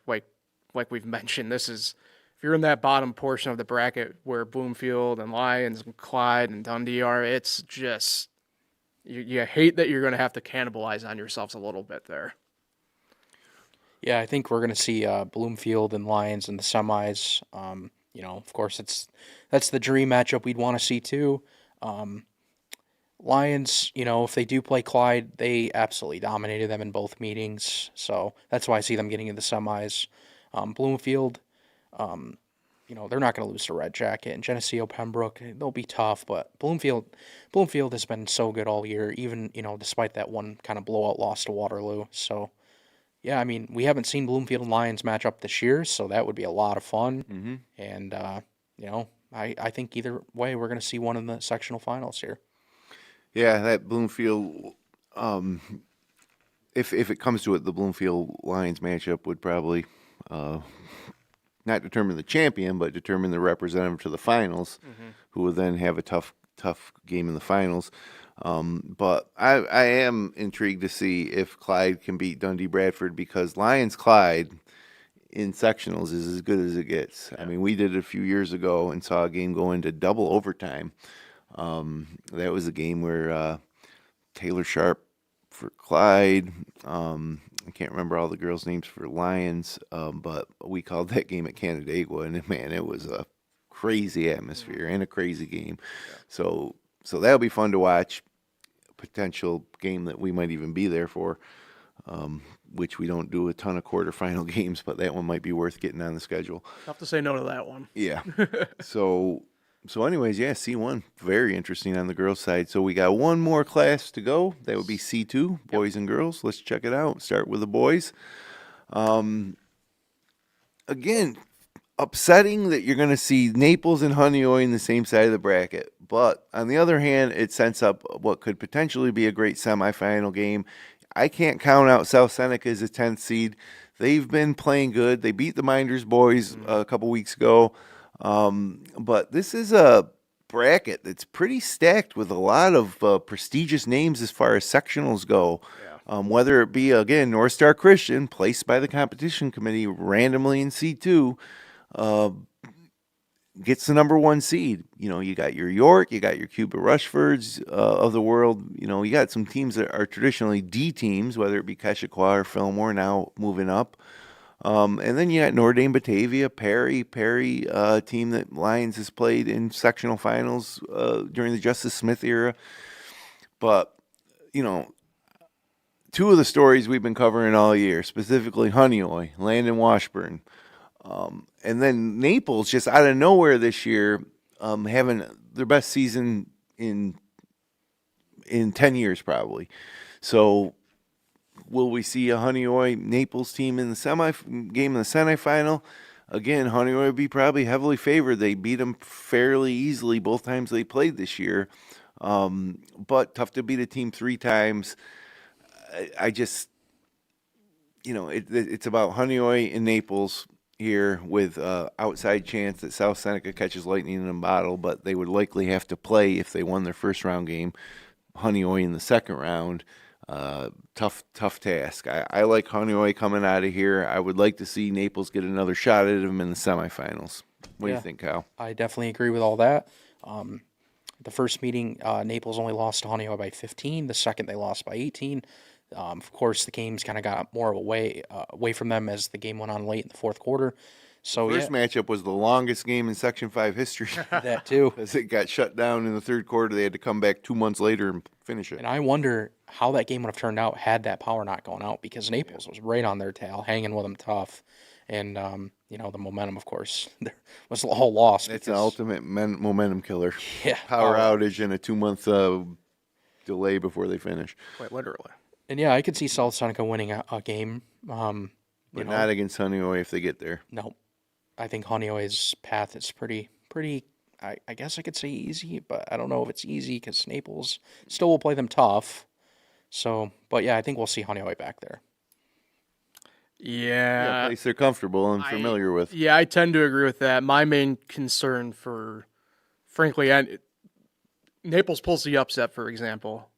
we've mentioned, this is, if you're in that bottom portion of the bracket where Bloomfield and Lions and Clyde and Dundee are, it's just, you hate that you're going to have to cannibalize on yourselves a little bit there. Yeah, I think we're going to see Bloomfield and Lions in the semis. Of course, that's the dream matchup we'd want to see too. Lions, if they do play Clyde, they absolutely dominated them in both meetings. So that's why I see them getting in the semis. Bloomfield, they're not going to lose to Red Jacket. And Geneseo Pembroke, they'll be tough. But Bloomfield has been so good all year, even, despite that one kind of blowout loss to Waterloo. So, yeah, I mean, we haven't seen Bloomfield and Lions match up this year, so that would be a lot of fun. Mm-hmm. And, I think either way, we're going to see one in the sectional finals here. Yeah, that Bloomfield, if it comes to it, the Bloomfield Lions matchup would probably not determine the champion, but determine the representative to the finals, who will then have a tough game in the finals. But I am intrigued to see if Clyde can beat Dundee Bradford, because Lions-Clyde in sectionals is as good as it gets. I mean, we did it a few years ago and saw a game go into double overtime. That was a game where Taylor Sharp for Clyde, I can't remember all the girls' names for Lions, but we called that game at Canandaigua, and man, it was a crazy atmosphere and a crazy game. So that'll be fun to watch. Potential game that we might even be there for. which we don't do a ton of quarterfinal games, but that one might be worth getting on the schedule. Tough to say no to that one. Yeah. So anyways, yeah, C1, very interesting on the girls' side. So we got one more class to go. That would be C2, boys and girls. Let's check it out. Start with the boys. Again, upsetting that you're going to see Naples and Honeoye in the same side of the bracket. But on the other hand, it sets up what could potentially be a great semifinal game. I can't count out South Seneca as a 10th seed. They've been playing good. They beat the Minders boys a couple weeks ago. But this is a bracket that's pretty stacked with a lot of prestigious names as far as sectionals go. Yeah. Whether it be, again, North Star Christian, placed by the competition committee randomly in C2, gets the number 1 seed. You know, you got your York, you got your Cuba Rushfords of the world. You know, you got some teams that are traditionally D teams, whether it be Keshequa or Fillmore, now moving up. And then you got Notre Dame, Batavia, Perry, team that Lions has played in sectional finals during the Justice Smith era. But, you know, 2 of the stories we've been covering all year, specifically Honeoye, Landon Washburn, and then Naples just out of nowhere this year, having their best season in 10 years probably. So will we see a Honeoye Naples team in the game in the semifinal? Again, Honeoye would be probably heavily favored. They beat them fairly easily both times they played this year. But tough to beat a team 3 times. I just, you know, it's about Honeoye and Naples here with outside chance that South Seneca catches lightning in a bottle, but they would likely have to play if they won their first round game, Honeoye in the second round. Tough task. I like Honeoye coming out of here. I would like to see Naples get another shot at them in the semifinals. What do you think, Kyle? I definitely agree with all that. The first meeting, Naples only lost to Honeoye by 15. The second, they lost by 18. Of course, the games kind of got more away from them as the game went on late in the fourth quarter. So First matchup was the longest game in Section 5 history. That too. As it got shut down in the third quarter, they had to come back 2 months later and finish it. And I wonder how that game would have turned out had that power not gone out, because Naples was right on their tail, hanging with them tough. And, you know, the momentum, of course, was all lost. It's an ultimate momentum killer. Yeah. Power outage and a 2-month delay before they finish. Quite literally. And, yeah, I could see South Seneca winning a game. But not against Honeoye if they get there. No. I think Honeoye's path is pretty. I guess I could say easy, but I don't know if it's easy because Naples still will play them tough. So, but yeah, I think we'll see Honeoye back there. Yeah. A place they're comfortable and familiar with. Yeah, I tend to agree with that. My main concern frankly, Naples pulls the upset, for example.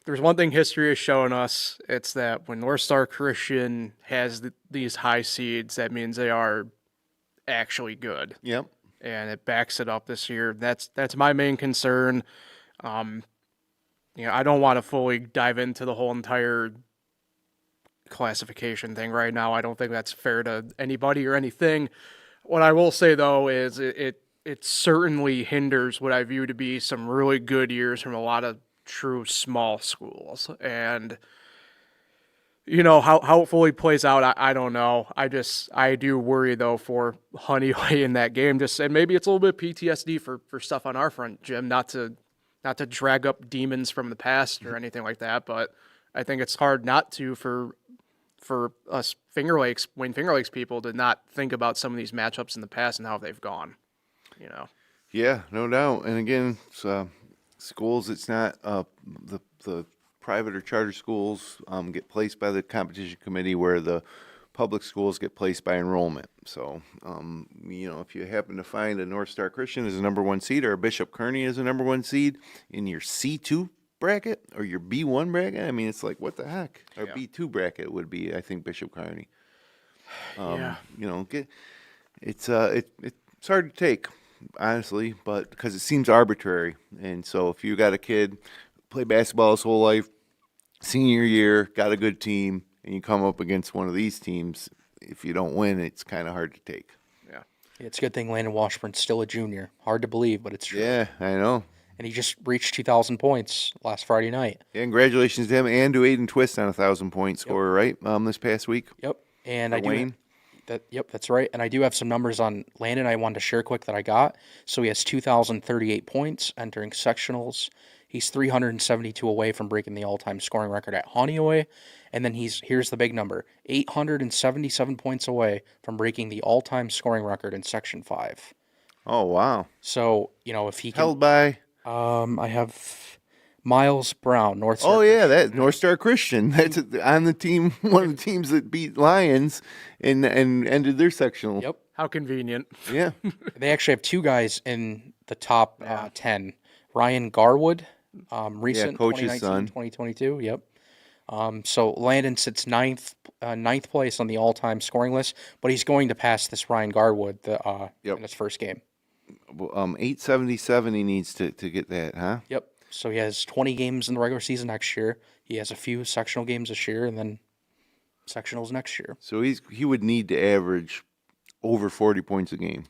There's one thing history has shown us. It's that when North Star Christian has these high seeds, that means they are actually good. Yep. And it backs it up this year. That's my main concern. I don't want to fully dive into the whole entire classification thing right now. I don't think that's fair to anybody or anything. What I will say, though, is it certainly hinders what I view to be some really good years from a lot of true small schools. And, how it fully plays out, I don't know. I do worry, though, for Honeoye in that game. And maybe it's a little bit PTSD for stuff on our front, Jim, not to drag up demons from the past or anything like that, but I think it's hard not to for us Wayne Finger Lakes people to not think about some of these matchups in the past and how they've gone, Yeah, no doubt. And again, schools, it's not the private or charter schools get placed by the competition committee, where the public schools get placed by enrollment. So, if you happen to find a North Star Christian as a number 1 seed, or a Bishop Kearney as a number 1 seed in your C2 bracket or your B1 bracket, I mean, it's like, what the heck? Our B2 bracket would be, I think, Bishop Kearney. It's hard to take, honestly, but because it seems arbitrary. And so if you got a kid play basketball his whole life, senior year, got a good team, and you come up against one of these teams, if you don't win, it's kind of hard to take. Yeah. It's a good thing Landon Washburn's still a junior. Hard to believe, but it's true. Yeah, I know. and he just reached 2,000 points last Friday night. Yeah, congratulations to him and to Aiden Twist on a 1,000-point score, right? This past week. Yep. And For I do Wayne. Yep, that's right. And I do have some numbers on Landon I wanted to share quick that I got. So he has 2,038 points entering sectionals. He's 372 away from breaking the all-time scoring record at Honeoye. And then here's the big number, 877 points away from breaking the all-time scoring record in Section 5. Oh, wow. So, if he can... Held by... I have Miles Brown, North Star. Oh, yeah, that North Star Christian. That's on the team, one of the teams that beat Lions and ended their sectional. Yep. How convenient. Yeah. They actually have two guys in the top 10. Ryan Garwood, recent coach's 2019, son. 2022. Yep. So Landon sits ninth place on the all-time scoring list, but he's going to pass this Ryan Garwood in his first game. 877 he needs to get that, huh? Yep. So he has 20 games in the regular season next year. He has a few sectional games this year, and then sectionals next year. So he would need to average over 40 points a game.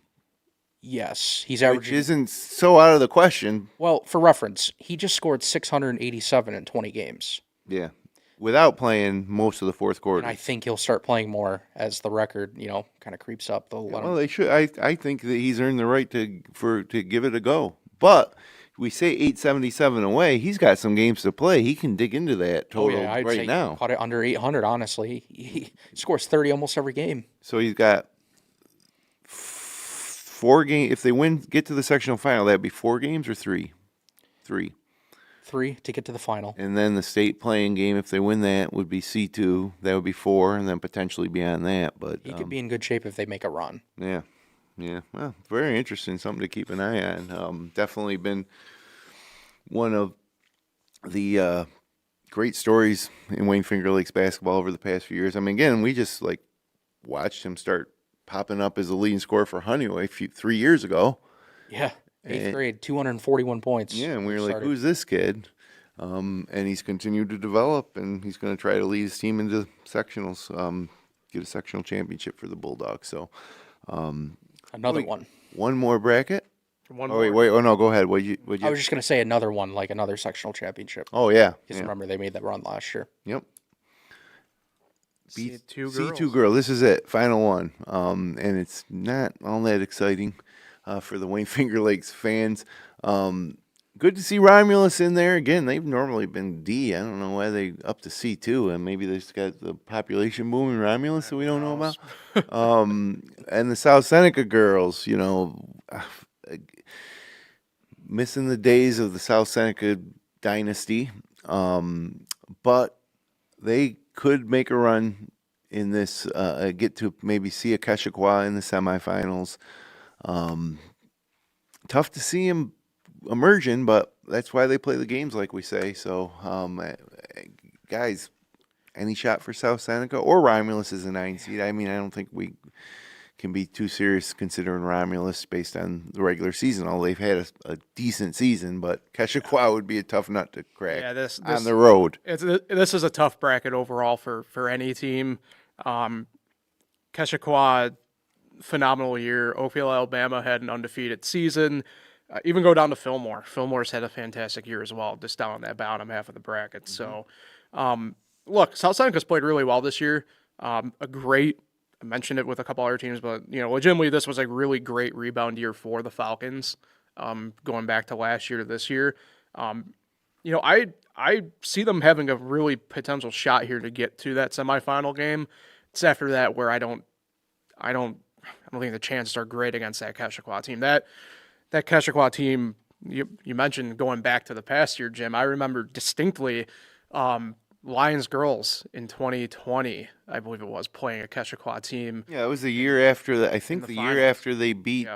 Yes, he's Which averaging. isn't so out of the question. Well, for reference, he just scored 687 in 20 games. Yeah. Without playing most of the fourth quarter. And I think he'll start playing more as the record, kind of creeps up. They'll let him. Well, they should. I think that he's earned the right to give it a go. But we say 877 away. He's got some games to play. He can dig into that total I'd right say now. Caught it under 800. Honestly, he scores 30 almost every game. So he's got 4 games. If they get to the sectional final, that'd be 4 games or 3? 3. 3 to get to the final. And then the state playing game, if they win that, would be C2. That would be 4, and then potentially beyond that. But He could be in good shape if they make a run. Yeah. Well, very interesting. Something to keep an eye on. Definitely been one of the great stories in Wayne Finger Lakes basketball over the past few years. I mean, again, we just watched him start popping up as a leading scorer for Honeoye 3 years ago. Yeah, 8th grade, 241 points. Yeah, and we were like, who's this kid? And he's continued to develop, and he's going to try to lead his team into sectionals, get a sectional championship for the Bulldogs. So, Another one. One more bracket. One Oh, more. wait. Oh, no, go ahead. What'd you? I was just going to say another one, like another sectional championship. Oh, yeah. Because remember, they made that run last year. Yep. C2 girl. This is it. Final one. And it's not all that exciting for the Wayne Finger Lakes fans. Good to see Romulus in there again. They've normally been D. I don't know why they up to C2, and maybe they just got the population boom in Romulus that we don't know about. And the South Seneca girls, missing the days of the South Seneca dynasty, but they could make a run in this, get to maybe see a Keshequa in the semifinals. Tough to see him emerging, but that's why they play the games, like we say. So, guys, any shot for South Seneca or Romulus as a 9 seed? I mean, I don't think we can be too serious considering Romulus based on the regular season. Although they've had a decent season, but Keshequa would be a tough nut to crack on the road. This is a tough bracket overall for any team. Keshequa, phenomenal year. Oakville, Alabama had an undefeated season. Even go down to Fillmore. Fillmore's had a fantastic year as well, just down in that bottom half of the bracket. So, look, South Seneca's played really well this year. I mentioned it with a couple other teams, but, legitimately this was a really great rebound year for the Falcons, going back to last year to this year. I see them having a really potential shot here to get to that semifinal game. It's after that where I don't think the chances are great against that Keshequa team. That Keshequa team, you mentioned going back to the past year, Jim. I remember distinctly Lions girls in 2020, I believe it was, playing a Keshequa team. Yeah, it was the year after that. I think the year after they beat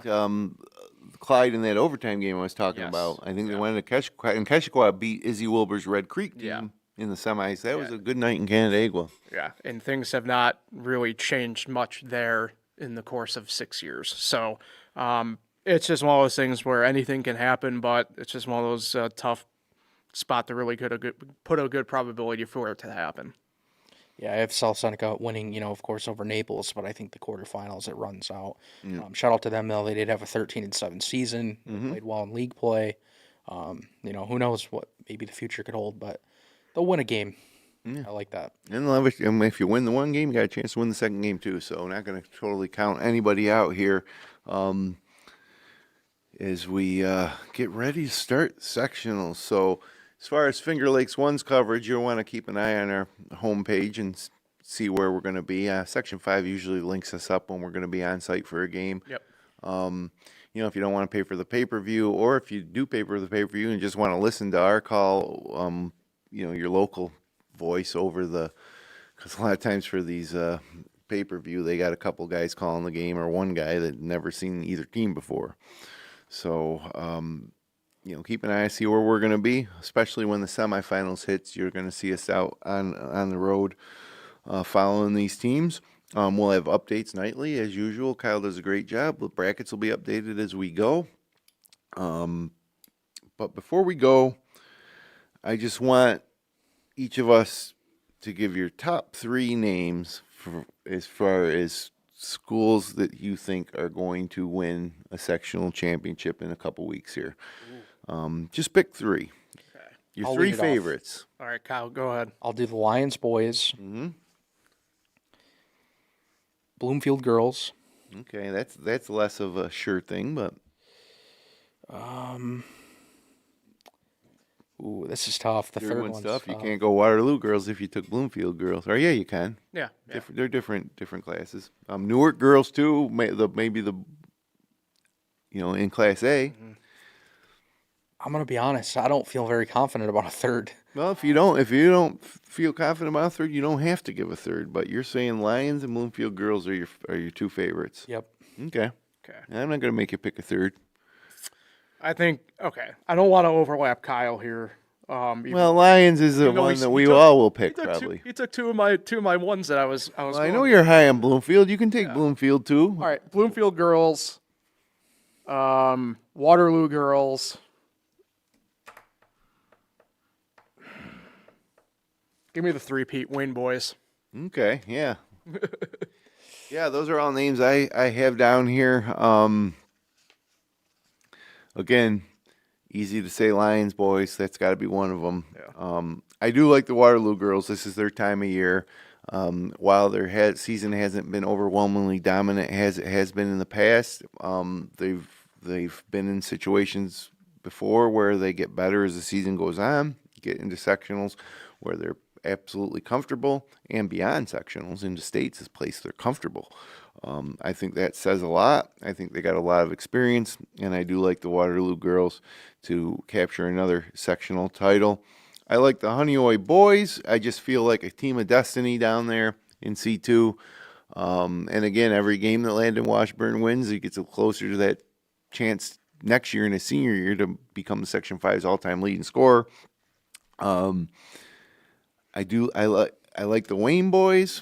Clyde in that overtime game I was talking about. I think they went to Keshequa, and Keshequa beat Izzy Wilbur's Red Creek team in the semis. That was a good night in Canandaigua. Yeah, and things have not really changed much there in the course of 6 years. So it's just one of those things where anything can happen, but it's just one of those tough spot to really put a good probability for it to happen. Yeah, I have South Seneca winning, of course, over Naples, but I think the quarterfinals, it runs out. Shout out to them, though. They did have a 13-7 season. They played well in league play. Who knows what maybe the future could hold, but they'll win a game. Yeah. I like that. And if you win the one game, you got a chance to win the second game too. So not going to totally count anybody out here. As we get ready to start sectionals. So as far as Finger Lakes 1's coverage, you'll want to keep an eye on our homepage and see where we're going to be. Section 5 usually links us up when we're going to be on site for a game. Yep. If you don't want to pay for the pay-per-view, or if you do pay for the pay-per-view and just want to listen to our call, your local voice over because a lot of times for these pay-per-view, they got a couple guys calling the game or one guy that never seen either team before. So, keep an eye, see where we're going to be, especially when the semifinals hits. You're going to see us out on the road following these teams. We'll have updates nightly, as usual. Kyle does a great job. The brackets will be updated as we go. But before we go, I just want each of us to give your top 3 names as far as schools that you think are going to win a sectional championship in a couple weeks here. Just pick 3. Okay. Your I'll 3 lead it off. favorites. All right, Kyle, go ahead. I'll do the Lions boys, Mm-hmm. Bloomfield girls. Okay, that's less of a sure thing, but This is tough. The third one's one's tough. You tough. can't go Waterloo girls if you took Bloomfield girls. Or yeah, you can. Yeah. They're different classes. Newark girls too. Maybe in Class A. Mm-hmm. I'm gonna be honest. I don't feel very confident about a third. Well, if you don't feel confident about a third, you don't have to give a third. But you're saying Lions and Bloomfield girls are your 2 favorites. Yep. Okay. Okay. I'm not going to make you pick a third. I think, okay, I don't want to overlap Kyle here. Well, Lions is the one that we all will pick probably. He took two of my ones that I was. Well, I know you're high on Bloomfield. You can take Bloomfield too. All right, Bloomfield girls, Waterloo girls. Give me the 3-peat Wayne boys. Okay, yeah. Yeah, those are all names I have down here. Again, easy to say Lions boys. That's got to be one of them. Yeah. I do like the Waterloo girls. This is their time of year. While their season hasn't been overwhelmingly dominant as it has been in the past, they've been in situations before where they get better as the season goes on, get into sectionals where they're absolutely comfortable, and beyond sectionals into states is place they're comfortable. I think that says a lot. I think they got a lot of experience, and I do like the Waterloo girls to capture another sectional title. I like the Honeoye boys. I just feel like a team of destiny down there in C2. And again, every game that Landon Washburn wins, he gets closer to that chance next year in his senior year to become the Section 5's all-time leading scorer. I like the Wayne boys.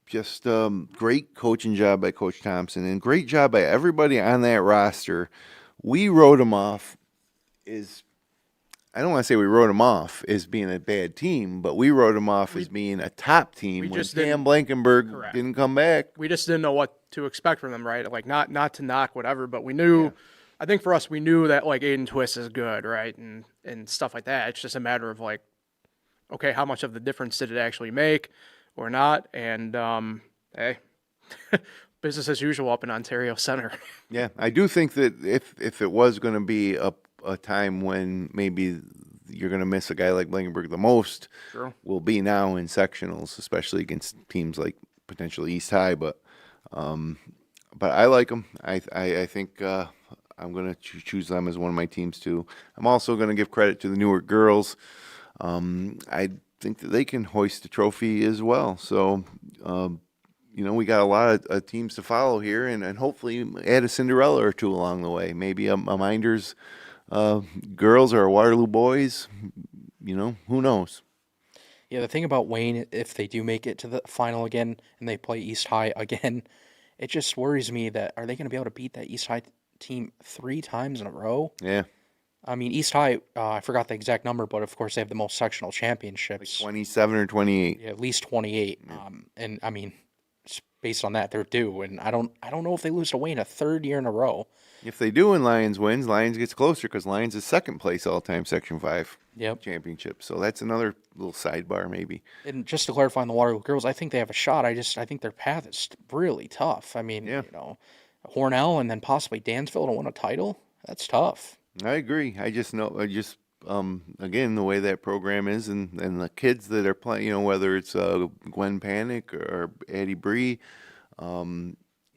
Just great coaching job by Coach Thompson and great job by everybody on that roster. We wrote them off I don't want to say we wrote them off as being a bad team, but we wrote them off as being a top team when Cam Blankenberg didn't come back. We just didn't know what to expect from them, right? Like not to knock whatever, but we knew. Yeah. I think for us, we knew that like Aiden Twist is good, right, and stuff like that. It's just a matter of like, okay, how much of the difference did it actually make, or not? And hey, business as usual up in Ontario Center. Yeah, I do think that if it was going to be a time when maybe you're going to miss a guy like Blankenberg the most, True. Will be now in sectionals, especially against teams like potentially East High. But I like them. I think I'm going to choose them as one of my teams too. I'm also going to give credit to the Newark girls. I think that they can hoist a trophy as well. So, we got a lot of teams to follow here, and hopefully add a Cinderella or two along the way. Maybe a Minders girls or a Waterloo boys. Who knows? Yeah, the thing about Wayne, if they do make it to the final again and they play East High again, it just worries me that are they going to be able to beat that East High team 3 times in a row? Yeah. I mean, East High, I forgot the exact number, but of course they have the most sectional championships. Like 27 or 28. Yeah, at least 28. And I mean, based on that, they're due. And I don't know if they lose to Wayne a third year in a row. If they do and Lions wins, Lions gets closer because Lions is second place all-time Section 5 Yep. championship. So that's another little sidebar maybe. And just to clarify on the Waterloo girls, I think they have a shot. I think their path is really tough. I mean, Yeah. Hornell and then possibly Dansville to win a title. That's tough. I agree. Again, the way that program is and the kids that are playing, whether it's Gwen Panic or Addie Bree, a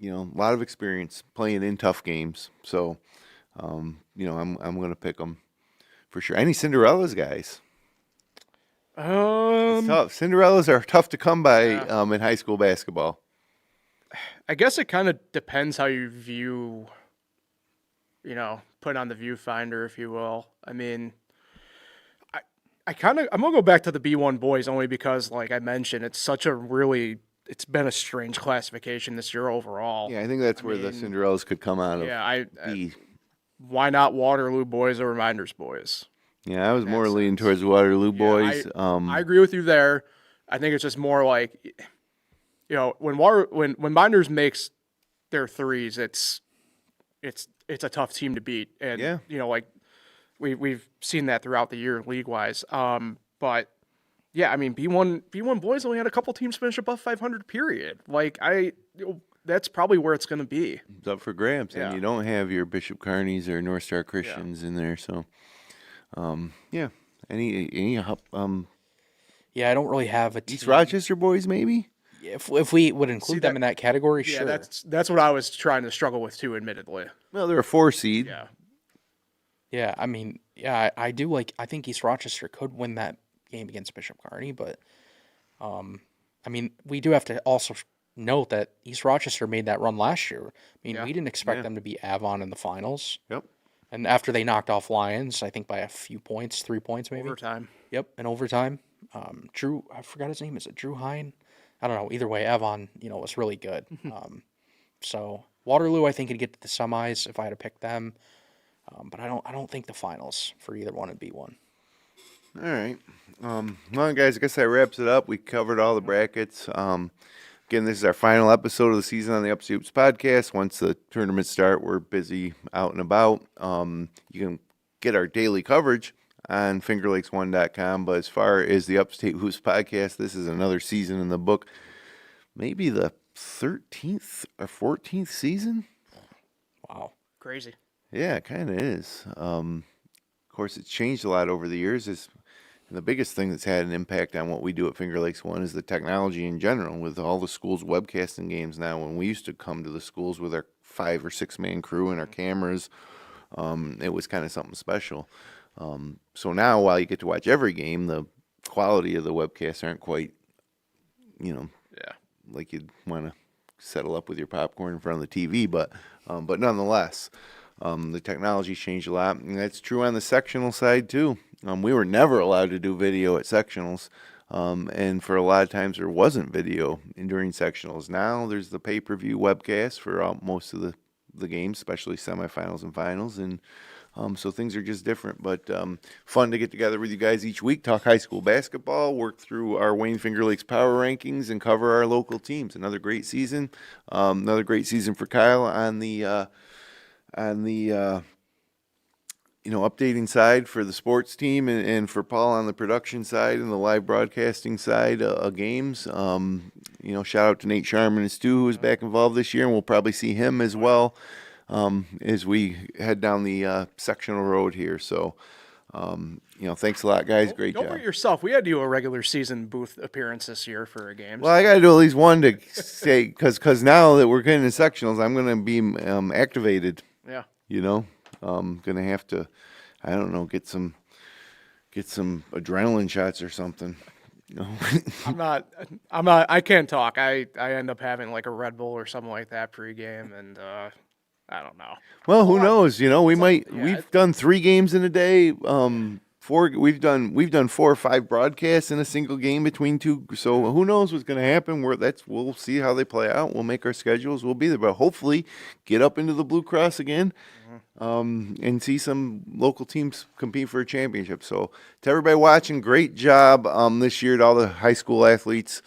lot of experience playing in tough games. So, I'm going to pick them for sure. Any Cinderellas, guys? It's tough. Cinderellas are tough to come by in high school basketball. I guess it kind of depends how you view, put on the viewfinder, if you will. I mean, I'm going to go back to the B1 boys only because, like I mentioned, it's been a strange classification this year overall. Yeah, I think that's where the Cinderellas could come out of. Yeah, why not Waterloo boys or Reminders boys? Yeah, I was more leaning towards the Waterloo boys. I agree with you there. I think it's just more like, when Reminders makes their threes, it's a tough team to beat, and we've seen that throughout the year league wise. But yeah, I mean B1 boys only had a couple teams finish above 500. Period. Like that's probably where it's going to be. It's up for grabs, and you don't have your Bishop Kearneys or North Star Christians in there, so any I don't really have a team. East Rochester boys maybe. If we would include them in that category, sure. That's what I was trying to struggle with too, admittedly. Well, they're a 4 seed. Yeah. Yeah, I mean, I do like. I think East Rochester could win that game against Bishop Kearney, but I mean, we do have to also note that East Rochester made that run last year. I mean, we didn't expect them to beat Avon in the finals. Yep. And after they knocked off Lions, I think by a few points, 3 points maybe. Overtime. Yep, in overtime. Drew, I forgot his name. Is it Drew Hine? I don't know. Either way, Avon, was really good. So Waterloo, I think could get to the semis if I had to pick them. But I don't think the finals for either one would be one. All right. Well, guys, I guess that wraps it up. We covered all the brackets. Again, this is our final episode of the season on the Upstate Hoops podcast. Once the tournaments start, we're busy out and about. You can get our daily coverage on fingerlakes1.com. But as far as the Upstate Hoops podcast, this is another season in the book. Maybe the 13th or 14th season? Wow. Crazy. Yeah, it kind of is. Of course, it's changed a lot over the years. And the biggest thing that's had an impact on what we do at Finger Lakes 1 is the technology in general, with all the schools webcasting games now. When we used to come to the schools with our 5 or 6 man crew and our cameras, it was kind of something special. So now, while you get to watch every game, the quality of the webcasts aren't quite, like you'd want to settle up with your popcorn in front of the TV. But nonetheless, the technology's changed a lot, and that's true on the sectional side too. We were never allowed to do video at sectionals, and for a lot of times there wasn't video during sectionals. Now there's the pay-per-view webcast for most of the games, especially semifinals and finals, and so things are just different. But fun to get together with you guys each week, talk high school basketball, work through our Wayne Finger Lakes power rankings, and cover our local teams. Another great season. Another great season for Kyle on the updating side for the sports team, and for Paul on the production side and the live broadcasting side of games. Shout out to Nate Sharman and Stu, who is back involved this year, and we'll probably see him as well as we head down the sectional road here. So, thanks a lot, guys. Great job. Don't hurt yourself. We had to do a regular season booth appearance this year for a game. Well, I got to do at least one to say, because now that we're getting to sectionals, I'm going to be activated. Yeah. I'm gonna have to, I don't know, get some adrenaline shots or something. I can't talk. I end up having like a Red Bull or something like that pregame, and I don't know. Well, who knows? We've done 3 games in a day. We've done 4 or 5 broadcasts in a single game between 2. So who knows what's going to happen? We'll see how they play out. We'll make our schedules. We'll be there, but hopefully get up into the Blue Cross again, and see some local teams compete for a championship. So to everybody watching, great job this year to all the high school athletes.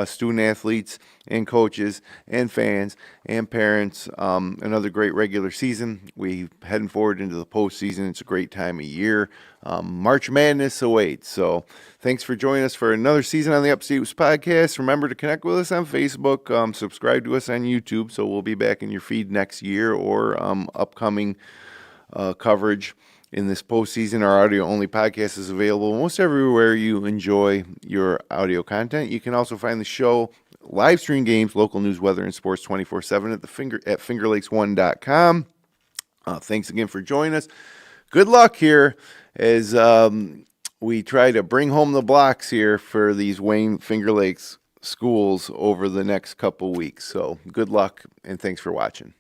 student athletes and coaches and fans and parents another great regular season. We heading forward into the postseason. It's a great time of year. March Madness awaits. So thanks for joining us for another season on the Upstate Hoops podcast. Remember to connect with us on Facebook, subscribe to us on YouTube, so we'll be back in your feed next year or upcoming coverage in this postseason. Our audio-only podcast is available almost everywhere you enjoy your audio content. You can also find the show, live stream games, local news, weather, and sports 24/7 at fingerlakes1.com. Thanks again for joining us. Good luck here as we try to bring home the blocks here for these Wayne Finger Lakes schools over the next couple weeks. So good luck, and thanks for watching.